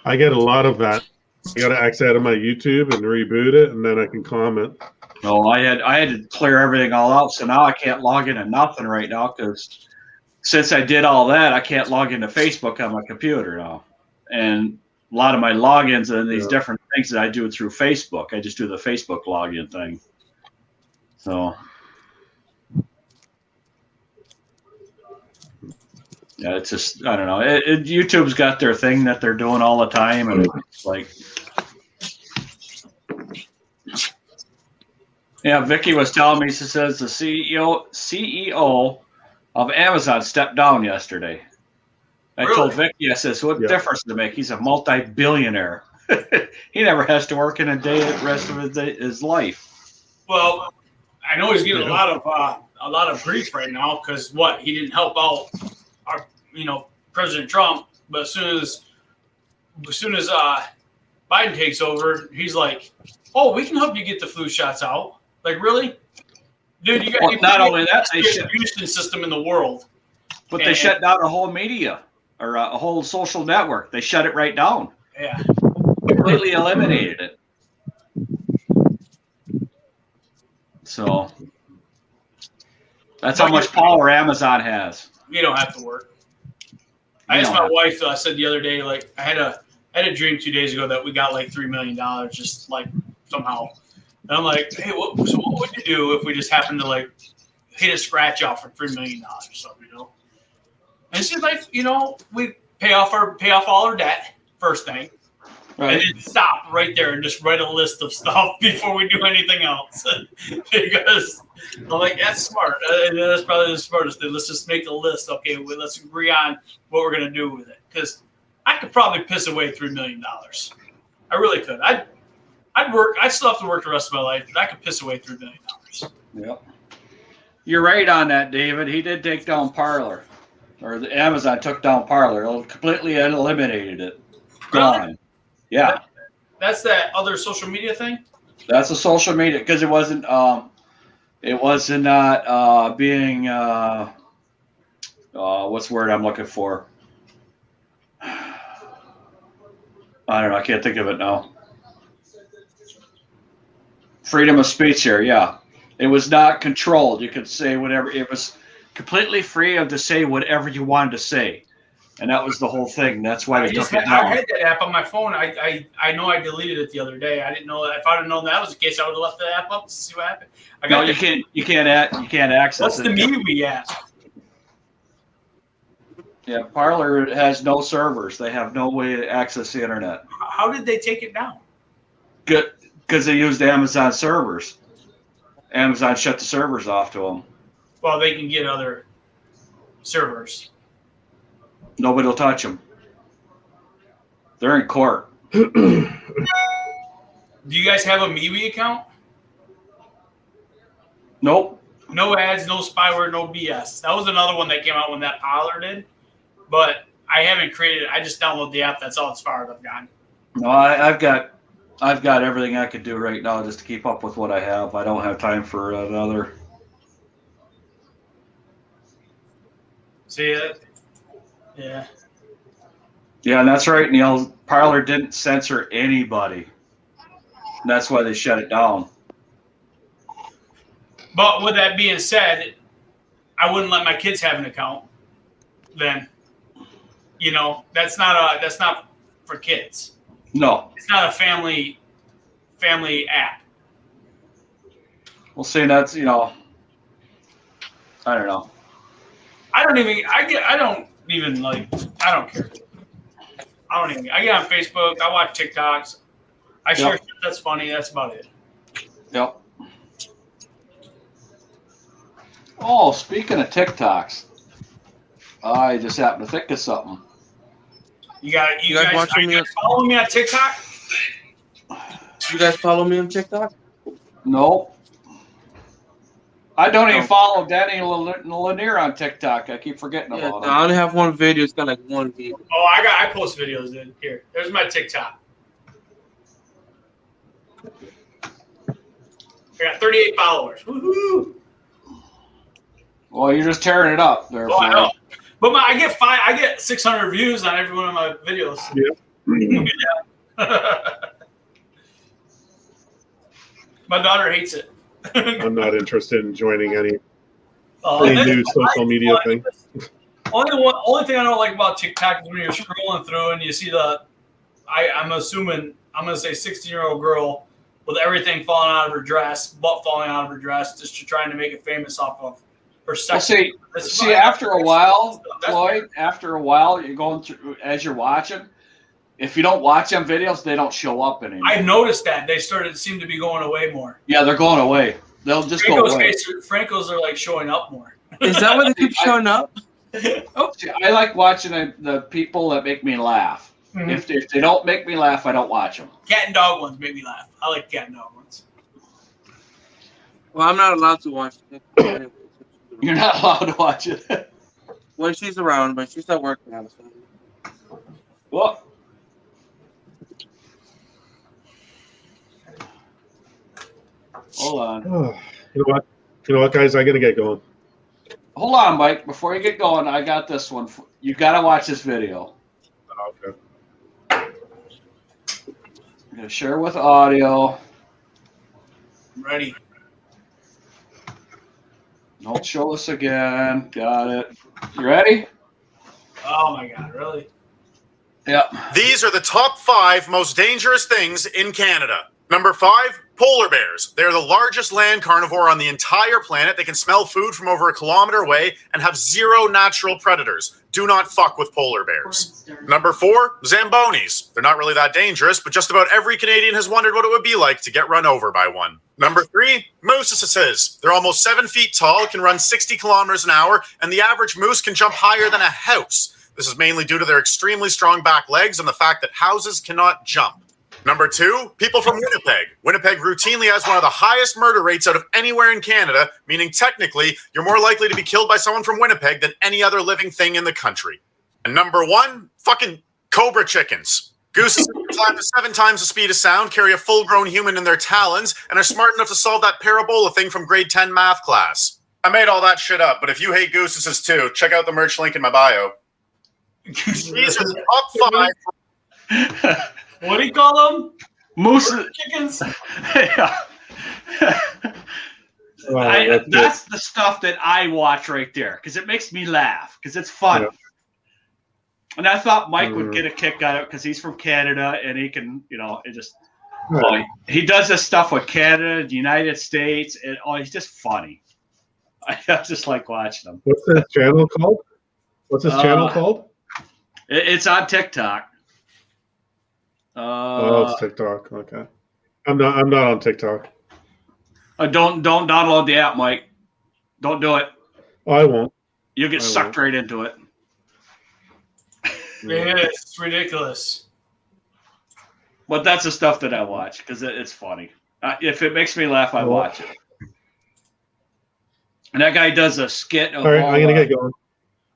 I get a lot of that. I got to exit out of my YouTube and reboot it, and then I can comment. No, I had to clear everything all out, so now I can't log into nothing right now because since I did all that, I can't log into Facebook on my computer now. And a lot of my logins and these different things that I do through Facebook, I just do the Facebook login thing. So, yeah, it's just, I don't know. YouTube's got their thing that they're doing all the time, and it's like, yeah, Vicky was telling me, she says the CEO of Amazon stepped down yesterday. I told Vicky, I says, what difference does it make? He's a multi-billionaire. He never has to work in a day the rest of his life. Well, I know he's getting a lot of grief right now because he didn't help out our President Trump, but as soon as Biden takes over, he's like, "Oh, we can help you get the flu shots out." Like, really? Dude, you got not only that, they distribution system in the world. But they shut down a whole media or a whole social network. They shut it right down. Yeah. Completely eliminated it. So that's how much power Amazon has. You don't have to work. I asked my wife, I said the other day, like, I had a dream 2 days ago that we got like $3 million just like somehow. And I'm like, hey, what would you do if we just happened to like hit a scratch off for $3 million or something, And it seems like, we pay off all our debt first thing. Right. And then stop right there and just write a list of stuff before we do anything else. Because I'm like, that's smart. That's probably the smartest thing. Let's just make a list. Okay, let's agree on what we're going to do with it. Because I could probably piss away $3 million. I really could. I'd work. I'd still have to work the rest of my life, but I could piss away $3 million. Yep. You're right on that, David. He did take down Parler. Or the Amazon took down Parler. It completely eliminated it. Gone. Yeah. That's that other social media thing? That's a social media because it wasn't not being what's the word I'm looking for? I don't know. I can't think of it now. Freedom of speech here, yeah. It was not controlled. You could say whatever. It was completely free to say whatever you wanted to say. And that was the whole thing. That's why they took it down. I had that app on my phone. I know I deleted it the other day. I didn't know that. If I'd have known that was the case, I would have left the app up to see what happened. No, you can't access What's it. the MeWe app? Yeah, Parler has no servers. They have no way to access the internet. How did they take it down? Good, because they used Amazon servers. Amazon shut the servers off to them. Well, they can get other servers. Nobody will touch them. They're in court. Do you guys have a MeWe account? Nope. No ads, no spyware, no BS. That was another one that came out when that Parler did. But I haven't created it. I just download the app. That's all as far as I've gotten. No, I've got everything I could do right now just to keep up with what I have. I don't have time for another. See it? Yeah. Yeah, and that's right, Neil. Parler didn't censor anybody. And that's why they shut it down. But with that being said, I wouldn't let my kids have an account. Then, that's not for kids. No. It's not a family app. Well, see, that's I don't know. I don't care. I get on Facebook. I watch TikToks. I share shit that's funny. That's about it. Yep. Oh, speaking of TikToks, I just happened to think of something. You guys follow me on TikTok? You guys follow me on TikTok? No. I don't even follow Danny Lanier on TikTok. I keep forgetting about him. I only have one video. It's got like one view. Oh, I post videos in here. There's my TikTok. I got 38 followers. Woohoo! Well, you're just tearing it up there. Oh, I know. But I get 600 views on every one of my videos. Yeah. My daughter hates it. I'm not interested in joining any new social media thing. Only thing I don't like about TikTok is when you're scrolling through and you see I'm assuming, I'm going to say 16-year-old girl with everything falling out of her dress, butt falling out of her dress, just trying to make it famous off of her sex. Well, see, after a while, Floyd, you're going through, as you're watching, if you don't watch them videos, they don't show up anymore. I noticed that. They seem to be going away more. Yeah, they're going away. They'll just go away. Frankos are like showing up more. Is that why they keep showing up? I like watching the people that make me laugh. Mm-hmm. If they don't make me laugh, I don't watch them. Cat and dog ones make me laugh. I like cat and dog ones. Well, I'm not allowed to watch it. You're not allowed to watch it. When she's around, but she's not working on it. Well, hold on. Oh, you know what, guys? I gotta get going. Hold on, Mike. Before you get going, I got this one. You gotta watch this video. Okay. I'm gonna share with audio. I'm ready. Don't show us again. Got it. You ready? Oh my God! Really? Yep. These are the top 5 most dangerous things in Canada. Number 5, polar bears. They are the largest land carnivore on the entire planet. They can smell food from over a kilometer away and have 0 natural predators. Do not fuck with polar bears. Number 4, Zambonis. They're not really that dangerous, but just about every Canadian has wondered what it would be like to get run over by one. Number 3, mooses. They're almost 7 feet tall, can run 60 kilometers an hour, and the average moose can jump higher than a house. This is mainly due to their extremely strong back legs and the fact that houses cannot jump. Number 2, people from Winnipeg. Winnipeg routinely has one of the highest murder rates out of anywhere in Canada, meaning technically you're more likely to be killed by someone from Winnipeg than any other living thing in the country. And number 1, fucking cobra chickens. Gooses can climb to 7 times the speed of sound, carry a full-grown human in their talons, and are smart enough to solve that parabola thing from grade 10 math class. I made all that shit up, but if you hate gooses too, check out the merch link in my bio. These are the top 5. What do you call them? Moose chickens. Yeah. Well, that's the stuff that I watch right there because it makes me laugh because it's fun. Yeah. And I thought Mike would get a kick out of it because he's from Canada and he can, it just. He does this stuff with Canada, the United States, and he's just funny. I just like watching him. What's his channel called? It's on TikTok. It's TikTok. Okay, I'm not on TikTok. Don't download the app, Mike. Don't do it. I won't. You'll get sucked right into it. It's ridiculous. But that's the stuff that I watch because it's funny. If it makes me laugh, I watch it. And that guy does a skit. All right, I'm gonna get going.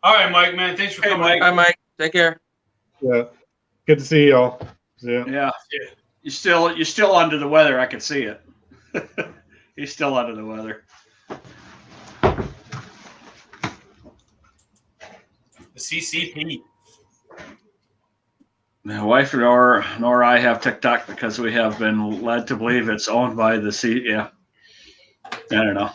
All right, Mike, man. Thanks for coming. Mike. Hi, Mike. Take care. Yeah, good to see y'all. Yeah. You're still under the weather. I can see it. He's still under the weather. The CCP. My wife nor I have TikTok because we have been led to believe it's owned by the C. Yeah. I don't know.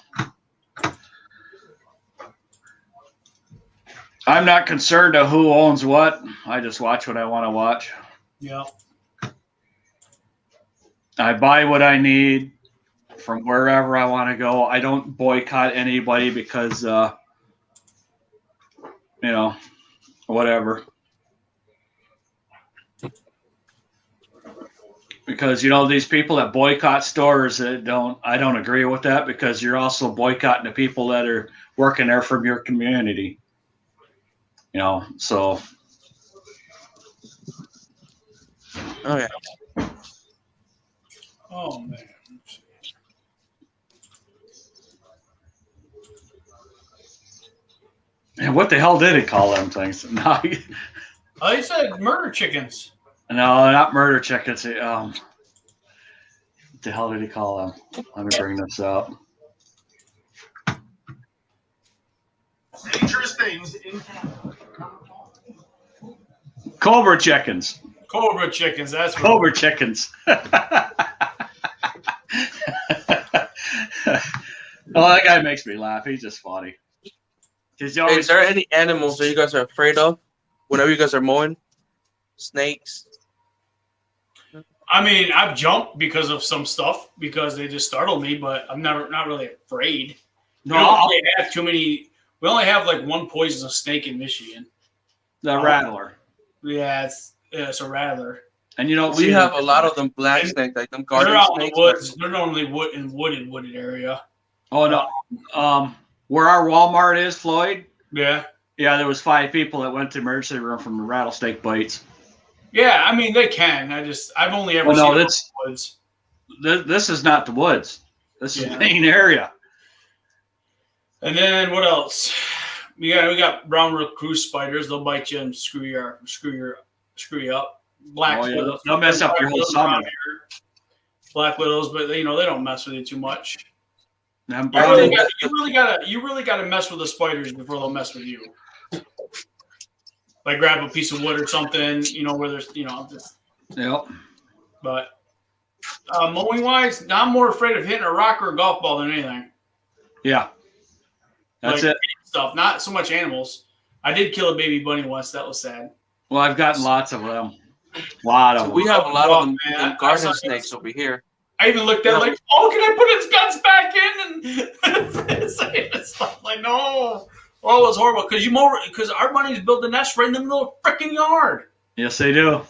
I'm not concerned of who owns what. I just watch what I want to watch. Yeah. I buy what I need from wherever I want to go. I don't boycott anybody because, whatever. Because, these people that boycott stores, I don't agree with that because you're also boycotting the people that are working there from your community. So. Oh, yeah. Oh, man. And what the hell did he call them things? No, he said murder chickens. No, not murder chickens. What the hell did he call them? Let me bring this up. Dangerous things in Cobra chickens. Cobra chickens. That's what Cobra chickens. Oh, that guy makes me laugh. He's just funny. Is there any animals that you guys are afraid of whenever you guys are mowing? Snakes? I mean, I've jumped because of some stuff because they just startled me, but I'm not really afraid. No, we don't really have too many. We only have like one poisonous snake in Michigan. The rattler. Yeah, it's a rattler. And you don't we have a lot of them black snakes, like them garden snakes. They're normally in wooded area. Oh no. Where our Walmart is, Floyd? Yeah. Yeah, there was 5 people that went to the emergency room from the rattlesnake bites. Yeah, I mean they can. I've only ever seen the woods. This is not the woods. This is the main area. And then what else? We got brown recluse spiders. They'll bite you and screw you up. Black widows. They'll mess up your whole summer. Black widows, but they don't mess with you too much. You really gotta mess with the spiders before they'll mess with you. Like grab a piece of wood or something, where there's, just. Yep. But mowing wise, I'm more afraid of hitting a rock or a golf ball than anything. Yeah. That's it. Stuff, not so much animals. I did kill a baby bunny once. That was sad. Well, I've gotten lots of them. We have a lot of them garden snakes over here. I even looked at it like, oh, can I put its guts back in? And it's like, no. Oh, it was horrible because our bunnies build a nest right in the middle of the freaking yard. Yes, they do.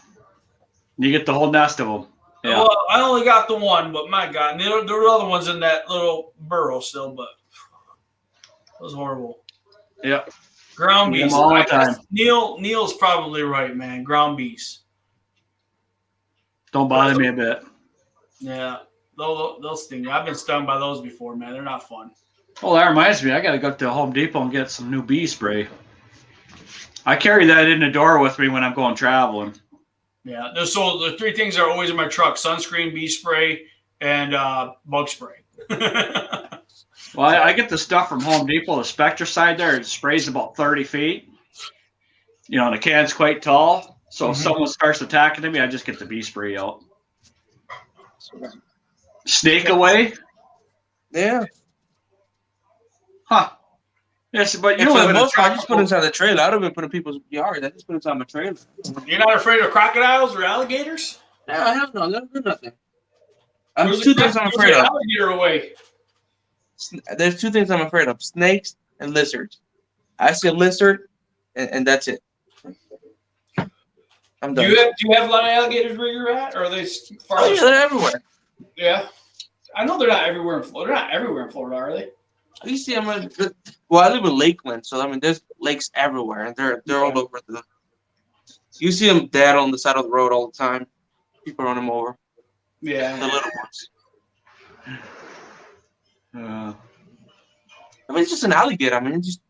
You get the whole nest of them. Yeah. Well, I only got the one, but my God, and there were other ones in that little burrow still, but it was horrible. Yep. Ground beast. All the time. Neil's probably right, man. Ground beast. Don't bother me a bit. Yeah, they'll sting you. I've been stung by those before, man. They're not fun. Well, that reminds me. I got to go to Home Depot and get some new bee spray. I carry that in the door with me when I'm going traveling. Yeah. So the three things are always in my truck: sunscreen, bee spray, and bug spray. Well, I get the stuff from Home Depot, the Spectracide there. It sprays about 30 feet. You know, and the can's quite tall. So if someone starts attacking me, I just get the bee spray out. Snake away? Yeah. Huh. Yes, but you And for live the in a most part, I just put tropical. inside the trailer. I don't even put in people's yard. I just put inside my trailer. You're not afraid of crocodiles or alligators? No, hell no. They don't do nothing. There's Where's two the things I'm afraid of. alligator away? There's two things I'm afraid of: snakes and lizards. I see a lizard, and that's it. I'm done. Do you have a lot of alligators where you're at, or are they far? Oh, yeah, they're everywhere. Yeah, I know they're not everywhere in Florida. They're not everywhere in Florida, are they? You see them. Well, I live in Lakeland, so I mean, there's lakes everywhere, and they're all over the. You see them dead on the side of the road all the time. People run them over. Yeah, The little ones. Uh, I mean, it's just an alligator. I mean, it's just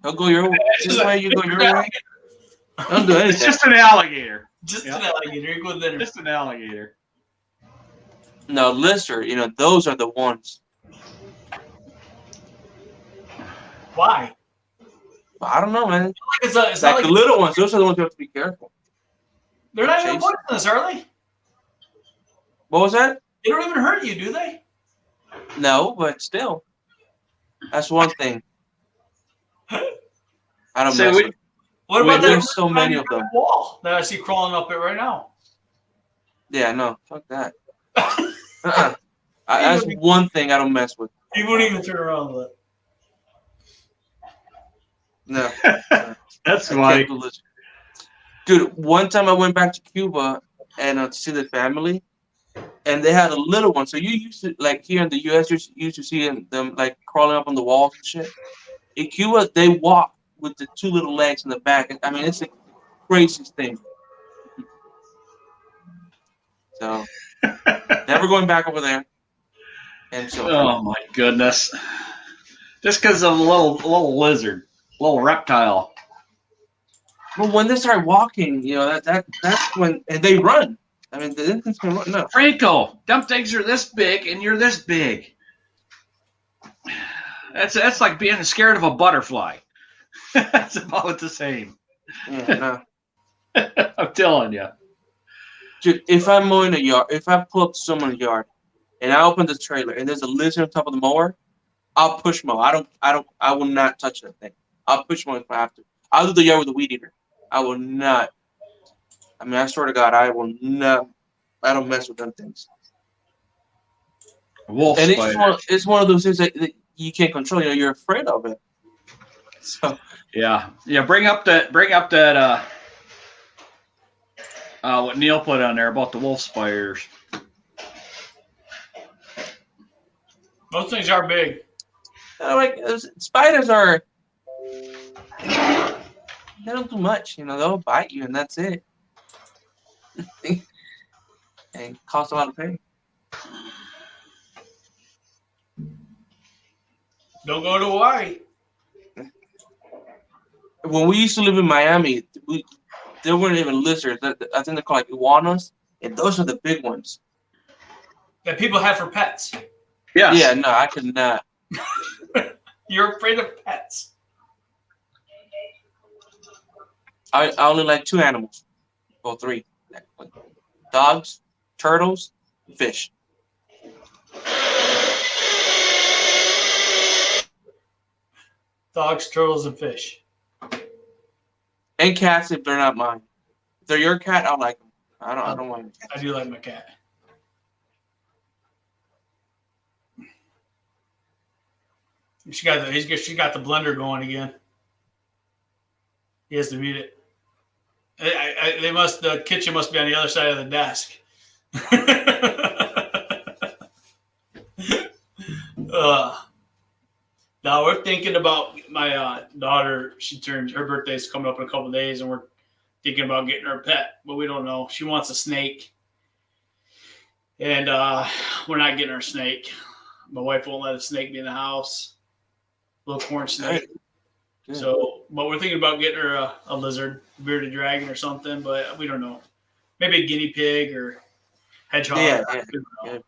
he'll go your way. You go your way. Don't do anything. it's just an alligator. Just an alligator. You go there. Just an alligator. No, lizard. You know, those are the ones. Why? I don't know, man. It's Like not like the little ones. Those are the ones you have to be careful. they're not even Chase. poisonous, are they? What was that? They don't even hurt you, do they? No, but still, that's one thing. I don't So mess we- with. What about that? There's so many of them. Wall that I see crawling up it right now. Yeah, no, fuck that. That's one thing I don't mess with. You wouldn't even turn around with it. No. That's I funny. can't do lizard. Dude, one time I went back to Cuba and to see the family, and they had a little one. So you used to, like here in the U.S., you used to see them like crawling up on the walls and shit. In Cuba, they walk with the two little legs in the back. I mean, it's the craziest thing. So, never going back over there. And so, Oh my goodness! Just because of a little lizard, little reptile. but when they start walking, you know that's when, and they run. I mean, the infants can run. No, Franco, them things are this big, and you're this big. That's like being scared of a butterfly. That's about the same. yeah, no. I'm telling you. Dude, if I'm mowing a yard, if I pull up to someone's yard, and I open the trailer, and there's a lizard on top of the mower, I'll push mow. I will not touch that thing. I'll push mow if I have to. I'll do the yard with a weed eater. I will not. I mean, I swear to God, I will not. I don't mess with them things. Wolf And spider. it's one of those things that you can't control. You know, you're afraid of it. So Yeah. Bring up that. What Neil put on there about the wolf spiders. Those things are big. like spiders are. They don't do much. You know, they'll bite you, and that's it. And cost a lot of pain. Don't go to Hawaii. When we used to live in Miami, there weren't even lizards. I think they're called like iguanas, and those are the big ones. That people have for pets. Yes. Yeah, no, I could not. You're afraid of pets. I only like two animals, or three: dogs, turtles, fish. Dogs, turtles, and fish. And cats if they're not mine. If they're your cat, I'll like them. I don't want them. I do like my cat. She got the blender going again. He has to mute it. The kitchen must be on the other side of the desk. Now we're thinking about my daughter. Her birthday's coming up in a couple of days, and we're thinking about getting her a pet, but we don't know. She wants a snake, and we're not getting her a snake. My wife won't let a snake be in the house. Little corn snake. Good. So, but we're thinking about getting her a lizard, bearded dragon or something, but we don't know. Maybe a guinea pig or hedgehog. Yeah.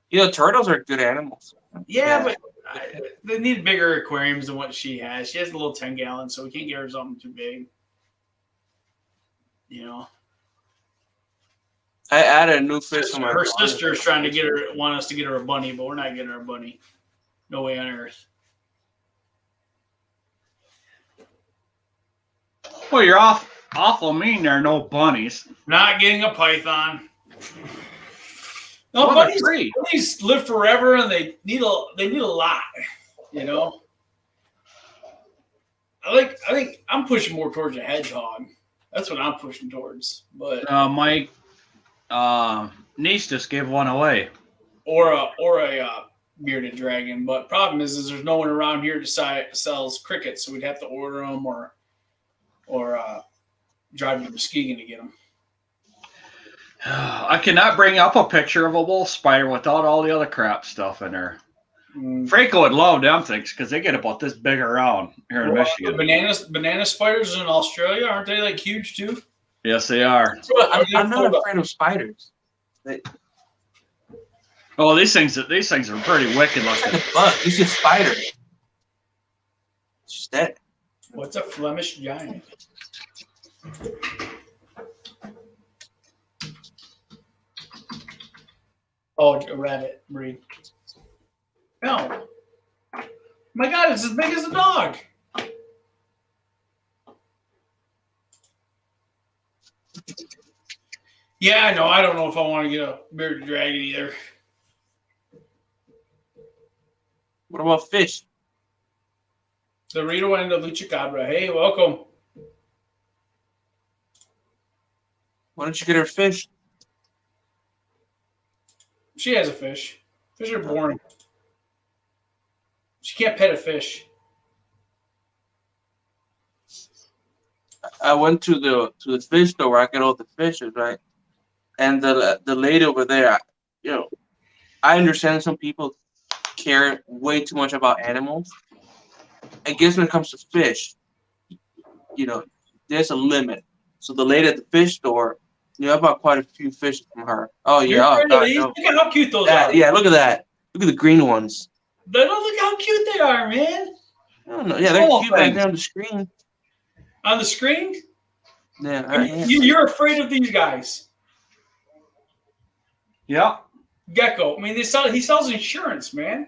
You know, turtles are good animals. Yeah, but they need bigger aquariums than what she has. She has a little 10-gallon, so we can't get her something too big. You know. I added a new fish to my. Her sister's trying to want us to get her a bunny, but we're not getting her a bunny. No way on earth. Well, you're awful mean. There are no bunnies. Not getting a python. No, bunnies live forever, and they need a lot. You know. I think I'm pushing more towards a hedgehog. That's what I'm pushing towards. But my niece just gave one away. Or a bearded dragon. But problem is there's no one around here that sells crickets, so we'd have to order them or drive to Muskegon to get them. I cannot bring up a picture of a wolf spider without all the other crap stuff in there. Franco would love them things because they get about this big around here in Michigan. Banana spiders in Australia, aren't they like huge too? Yes, they are. I'm not afraid of spiders. Oh, these things are pretty wicked looking. It's a bug. It's just a spider. It's just that. What's a Flemish giant? Oh, a rabbit breed. No. My God, it's as big as a dog. Yeah, I know. I don't know if I want to get a bearded dragon either. What about fish? Dorito and the Luchacabra. Hey, welcome. Why don't you get her fish? She has a fish. Fish are boring. She can't pet a fish. I went to the fish store where I get all the fishes, right? And the lady over there, I understand some people care way too much about animals. I guess when it comes to fish, there's a limit. So the lady at the fish store, I bought quite a few fish from her. Oh yeah, oh God, no. Look at how cute those are. Yeah, look at that. Look at the green ones. Look how cute they are, man. I don't know. Yeah, they're cute right there on the screen. On the screen? Yeah. You're afraid of these guys. Yeah. Gecko. I mean, he sells insurance, man.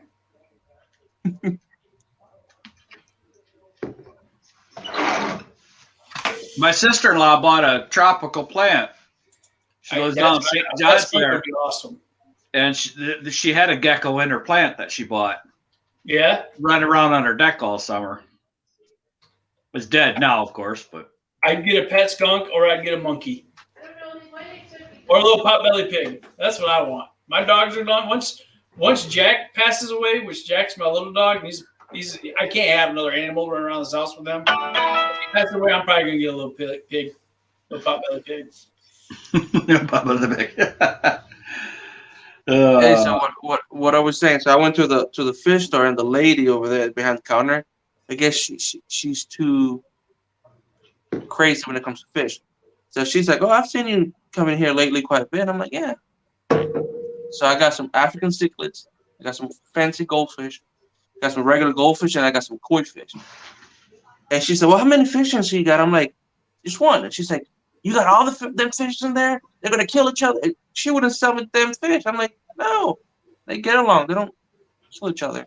My sister-in-law bought a tropical plant. She goes down St. John's there. Awesome. And she had a gecko in her plant that she bought. Yeah. Running around on her deck all summer. It's dead now, of course, but I'd get a pet skunk or I'd get a monkey. Or a little potbelly pig. That's what I want. My dogs are done. Once Jack passes away, which Jack's my little dog, and he's I can't have another animal running around this house with him. If he passes away, I'm probably gonna get a little pig. Little potbelly pig. Potbelly pig. Hey, so what I was saying, so I went to the fish store, and the lady over there behind the counter, I guess she's too crazy when it comes to fish. So she's like, "Oh, I've seen you come in here lately quite a bit." I'm like, "Yeah." So I got some African cichlids, I got some fancy goldfish, I got some regular goldfish, and I got some koi fish. And she said, "Well, how many fish you got?" I'm like, "Just one." And she's like, "You got all them fish in there? They're gonna kill each other." She wouldn't sell me them fish. I'm like, "No, they get along. They don't kill each other."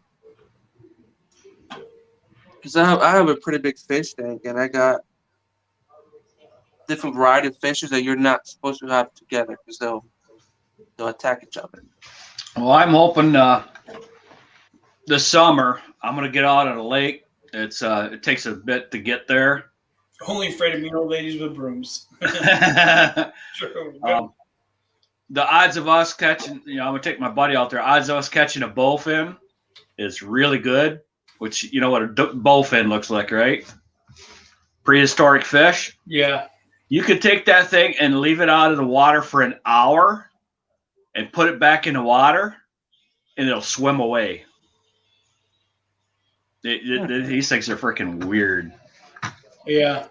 Because I have a pretty big fish tank, and I got different variety of fishes that you're not supposed to have together because they'll attack each other. Well, I'm hoping this summer I'm gonna get out on a lake. It takes a bit to get there. Only afraid of mean old ladies with brooms. Sure. The odds of us catching, I'm gonna take my buddy out there. Odds of us catching a bowfin is really good. Which you know what a bowfin looks like, right? Prehistoric fish. Yeah. You could take that thing and leave it out of the water for an hour, and put it back in the water, and it'll swim away. These things are freaking weird. Yeah.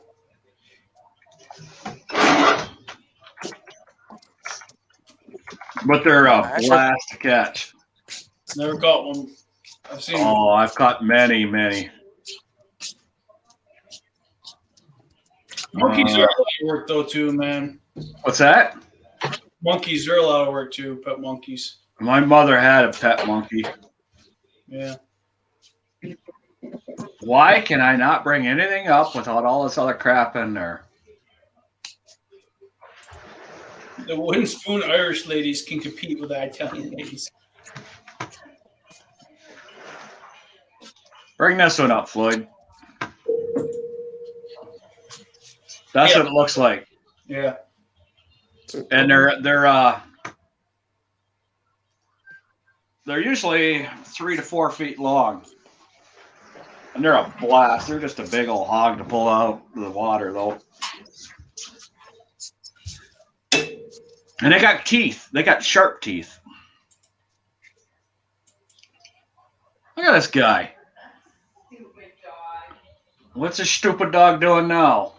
But they're a blast to catch. Never caught one. I've seen them. Oh, I've caught many. Monkeys are a lot of work, though, too, man. What's that? Monkeys are a lot of work, too. Pet monkeys. My mother had a pet monkey. Yeah. Why can I not bring anything up without all this other crap in there? The wooden spoon Irish ladies can compete with the Italian ladies. Bring this one up, Floyd. That's what it looks like. Yeah. And they're usually 3 to 4 feet long. And they're a blast. They're just a big old hog to pull out of the water, though. And they got teeth. They got sharp teeth. Look at this guy. What's this stupid dog doing now?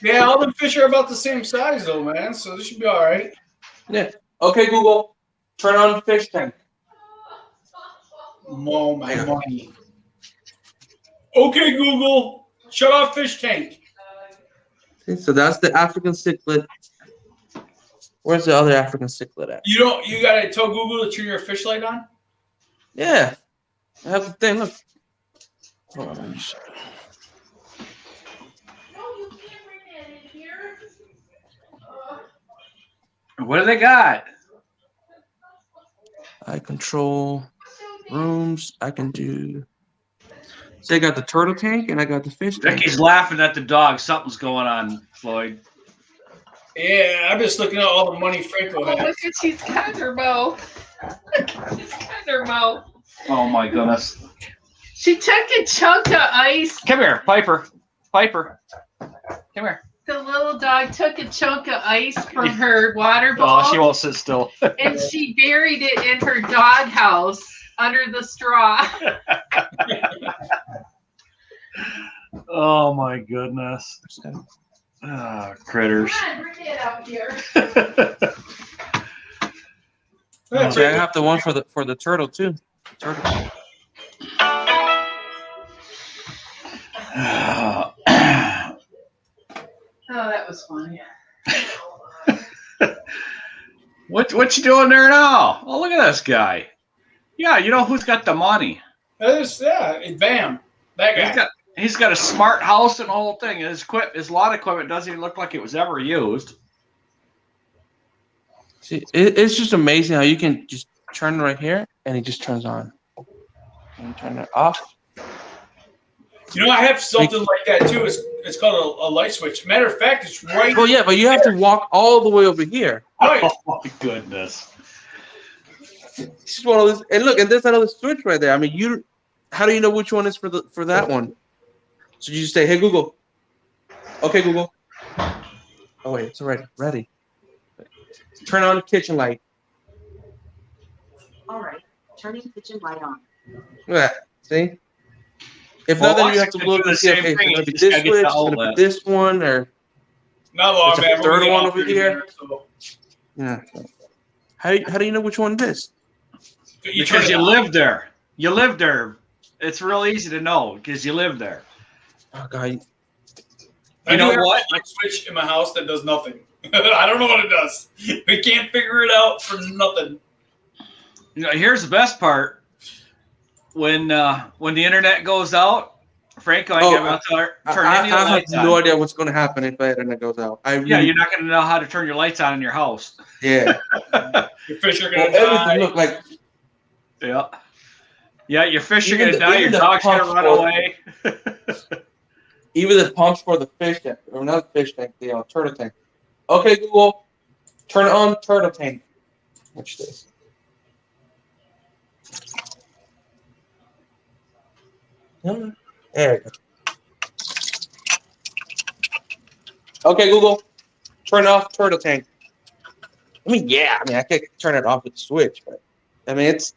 Yeah, all the fish are about the same size, though, man. So this should be all right. Yeah. Okay, Google. Turn on the fish tank. Oh, my money. Okay, Google. Shut off fish tank. Okay, so that's the African cichlid. Where's the other African cichlid at? You gotta tell Google to turn your fish light on? Yeah. I have the thing. Look. Hold on, let me show you. What do they got? I control rooms. I can do. So I got the turtle tank and I got the fish tank. Vicky's laughing at the dog. Something's going on, Floyd. Yeah, I'm just looking at all the money Franco has. Look at she's got her mouth. She's got her mouth. Oh my goodness. She took a chunk of ice. Come here, Piper. Piper. Come here. The little dog took a chunk of ice from her water bottle. Oh, she won't sit still. And she buried it in her doghouse under the straw. Oh my goodness. Critters. Come on, bring it up here. See, I have the one for the turtle too. Turtle. Oh, that was funny. What you doing there now? Oh, look at this guy. Yeah, you know who's got the money? Bam. That guy. He's got a smart house and the whole thing. His lawn equipment doesn't even look like it was ever used. See, it's just amazing how you can just turn it right here and it just turns on. And you turn it off. You know, I have something like that too. It's called a light switch. Matter of fact, it's right. Well, yeah, but you have to walk all the way over here. Right. Oh my goodness. This is one of those, and look, and there's another switch right there. I mean, how do you know which one is for that one? So you just say, "Hey Google." Okay, Google. Oh wait, it's already ready. Turn on the kitchen light. All right, turning kitchen light on. Look at that. See? If not, then you have to look and see, okay, it's going to be this switch, it's going to be this one, or not long, man. The third one over here. Yeah. How do you know which one it is? Because you live there. You live there. It's real easy to know because you live there. Oh, God. You know what? I switch in my house that does nothing. I don't know what it does. We can't figure it out for nothing. You know, here's the best part. When the internet goes out, Franco ain't gonna turn any of the lights on. I have no idea what's going to happen if the internet goes out. You're not going to know how to turn your lights on in your house. Yeah. Your fish are going to die. Everything look like. Yeah. Yeah, your fish are going to die. Your dog's going to run away. Even the pumps for the fish tank, or not the fish tank, the turtle tank. Okay, Google, turn on turtle tank. Watch this. There we go. Okay, Google, turn off turtle tank. I mean, I can turn it off with the switch, but I mean, it's.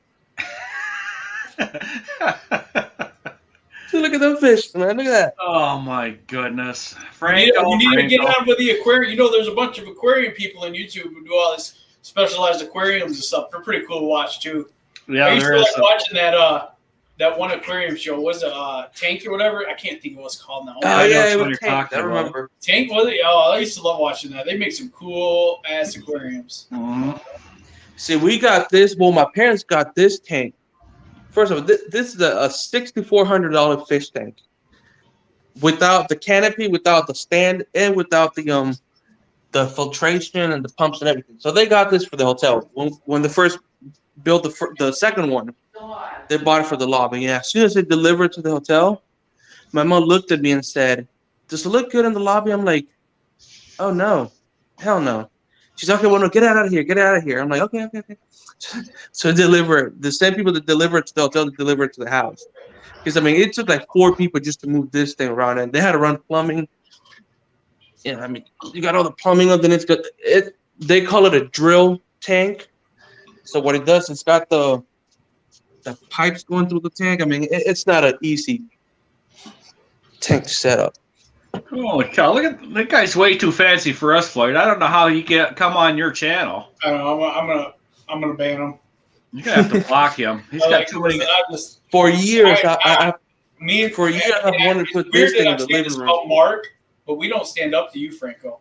Look at them fish, man. Look at that. Oh my goodness, You need to get on with the aquarium. You know, there's a bunch of aquarium people on YouTube who do all this specialized aquariums and stuff. They're pretty cool to watch too. Yeah, I used to like watching that one aquarium show. Was it Tank or whatever? I can't think of what's called now. Oh yeah, it was Tank. I remember. Tank, was it? Oh, I used to love watching that. They make some cool ass aquariums. Mm-hmm. See, we got this. Well, my parents got this tank. First of all, this is a $6,400 fish tank, without the canopy, without the stand, and without the filtration and the pumps and everything. So they got this for the hotel. When they first built the second one, they bought it for the lobby. Yeah, as soon as they delivered to the hotel, my mom looked at me and said, "Does it look good in the lobby?" I'm like, "Oh no, hell no." She's like, "Okay, well, no, get out of here, get out of here." I'm like, okay. So the same people that deliver it to the hotel that deliver it to the house. Because I mean, it took like 4 people just to move this thing around, and they had to run plumbing. Yeah, I mean, you got all the plumbing underneath. They call it a drill tank. So what it does, it's got the pipes going through the tank. I mean, it's not an easy tank to set up. Holy cow! Look at that guy's way too fancy for us, Floyd. I don't know how he come on your channel. I don't know. I'm gonna ban him. You're gonna have to block him. He's got too many. For years, I've wanted to put this thing in the living room. Mark, but we don't stand up to you, Franco.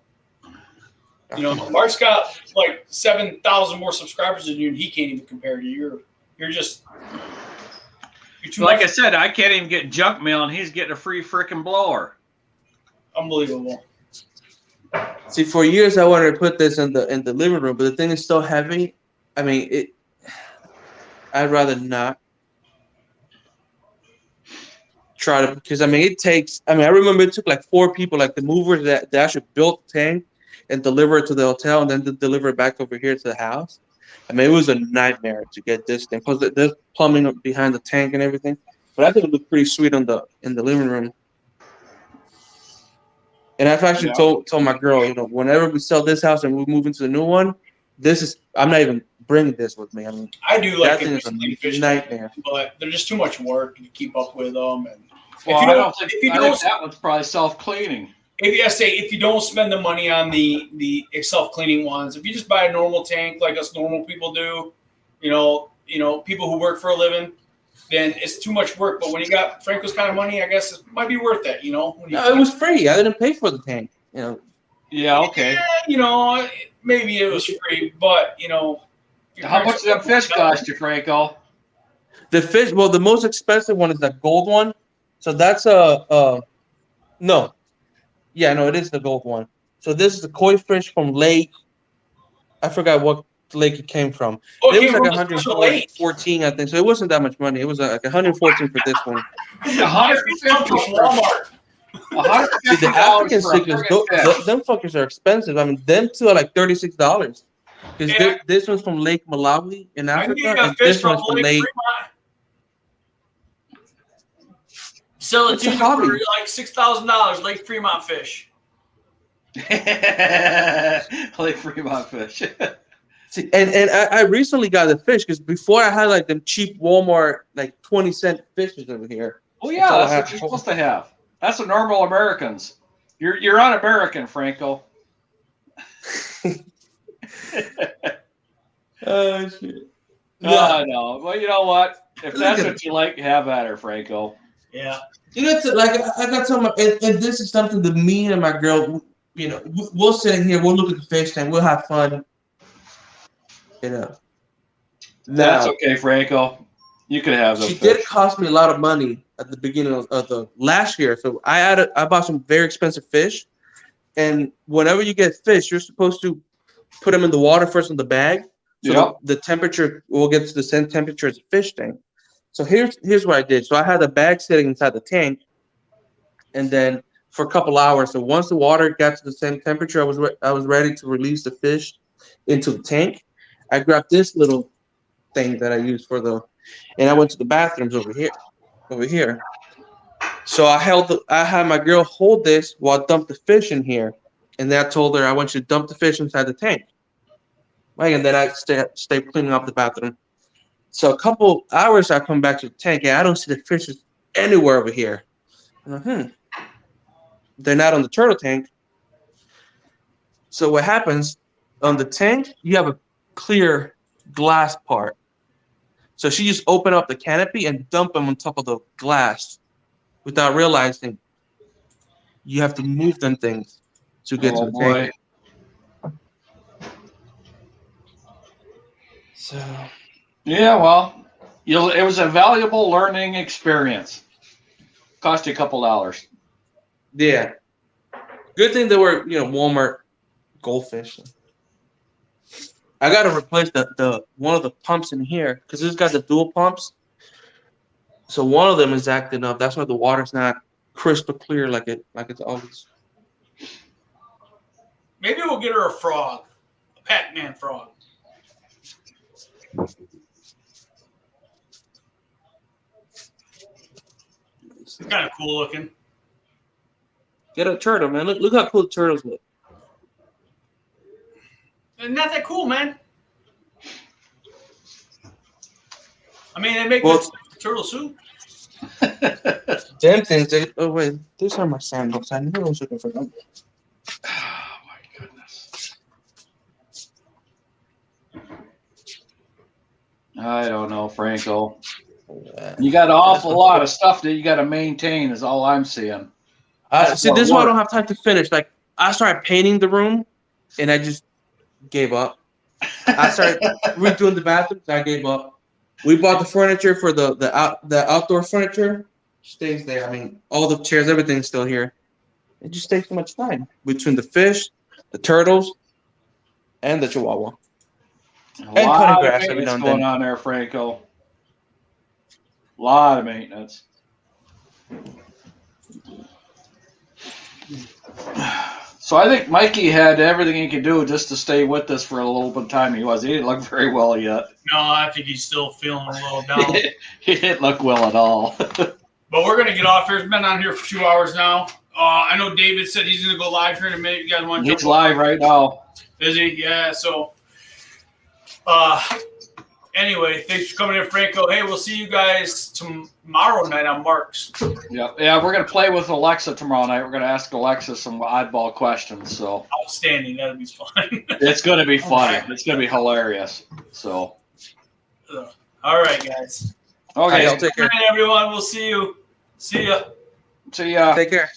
You know, Mark's got like 7,000 more subscribers than you, and he can't even compare to you. You're too like much. I said, I can't even get junk mail, and he's getting a free freaking blower. Unbelievable. See, for years I wanted to put this in the living room, but the thing is so heavy. I mean, I'd rather not try to, because I mean, it takes. I mean, I remember it took like 4 people, like the movers that actually built the tank and deliver it to the hotel, and then to deliver it back over here to the house. I mean, it was a nightmare to get this thing because there's plumbing behind the tank and everything. But I think it looked pretty sweet in the living room. And I've actually told my girl, you know, whenever we sell this house and we move into the new one, I'm not even bringing this with me. I mean, I do like that thing is a fish nightmare, but they're just too much work to keep up with them. And I think that one's probably self-cleaning. If you don't spend the money on the self-cleaning ones, if you just buy a normal tank like us normal people do, you know, people who work for a living, then it's too much work. But when you got Franco's kind of money, I guess it might be worth it, you know. No, it was free. I didn't pay for the tank, you know. Yeah, okay. Yeah, you know, maybe it was free, but, you know. How much did that fish cost you, Franco? The fish, well, the most expensive one is that gold one. So that's no. Yeah, no, it is the gold one. So this is the koi fish from Lake. I forgot what lake it came from. Oh, it was like 114, I think. So it wasn't that much money. It was like 114 for this one. Walmart. See, the African stickers, them fuckers are expensive. I mean, them two are like $36. Because this one's from Lake Malawi in Africa, and this one's from Lake. Sell it to you for like $6,000, Lake Fremont fish. Lake Fremont fish. See, and I recently got the fish because before I had like them cheap Walmart like 20-cent fishes over here. Oh yeah, that's what you're supposed to have. That's the normal Americans. You're un-American, Franco. Oh shit. No. Well, you know what? If that's what you like, have at her, Franco. Yeah. You know, like I got some, and this is something that me and my girl, you know, we'll sit in here, we'll look at the fish tank, we'll have fun. You know. That's okay, Franco. You could have those. She did cost me a lot of money at the beginning of the last year. So I bought some very expensive fish, and whenever you get fish, you're supposed to put them in the water first in the bag, so the temperature will get to the same temperature as the fish tank. So here's what I did. So I had the bag sitting inside the tank, and then for a couple hours. So once the water got to the same temperature, I was ready to release the fish into the tank. I grabbed this little thing that I use and I went to the bathrooms over here. So I had my girl hold this while I dumped the fish in here, and then I told her I want you to dump the fish inside the tank. Right, and then I stay cleaning up the bathroom. So a couple hours, I come back to the tank, and I don't see the fishes anywhere over here. I'm like, they're not on the turtle tank. So what happens on the tank? You have a clear glass part. So she just opened up the canopy and dumped them on top of the glass without realizing you have to move them things to get to the tank. So, yeah, well, it was a valuable learning experience. Cost you a couple dollars. Yeah. Good thing they were, Walmart goldfish. I gotta replace the one of the pumps in here because this got the dual pumps. So one of them is acting up. That's why the water's not crystal clear like it's always. Maybe we'll get her a frog, a Pac-Man frog. It's kind of cool looking. Get a turtle, man. Look how cool the turtles look. They're not that cool, man. I mean, they make turtle soup. Damn things. Oh, wait. These are my sandals. I knew I was looking for them. Oh, my goodness. I don't know, Franco. You got an awful lot of stuff that you got to maintain is all I'm seeing. See, this is why I don't have time to finish. Like, I started painting the room, and I just gave up. I started redoing the bathrooms, I gave up. We bought the furniture for the outdoor furniture. Stays there. I mean, all the chairs, everything's still here. It just takes too much time between the fish, the turtles, and the chihuahua. A lot of maintenance going on there, Franco. A lot of maintenance. So I think Mikey had everything he could do just to stay with us for a little bit of time. He didn't look very well yet. No, I think he's still feeling a little down. He didn't look well at all. But we're going to get off here. It's been on here for 2 hours now. I know David said he's going to go live here in a minute. You guys want to jump He's live right now. Is he? Yeah, so anyway, thanks for coming in, Franco. Hey, we'll see you guys tomorrow night on Mark's. Yeah, we're going to play with Alexa tomorrow night. We're going to ask Alexa some oddball questions. So outstanding. That'll be fun. It's going to be funny. It's going to be hilarious. So, all right, guys. Okay. Take care. Good night, everyone. We'll see you. See ya. See ya. Take care.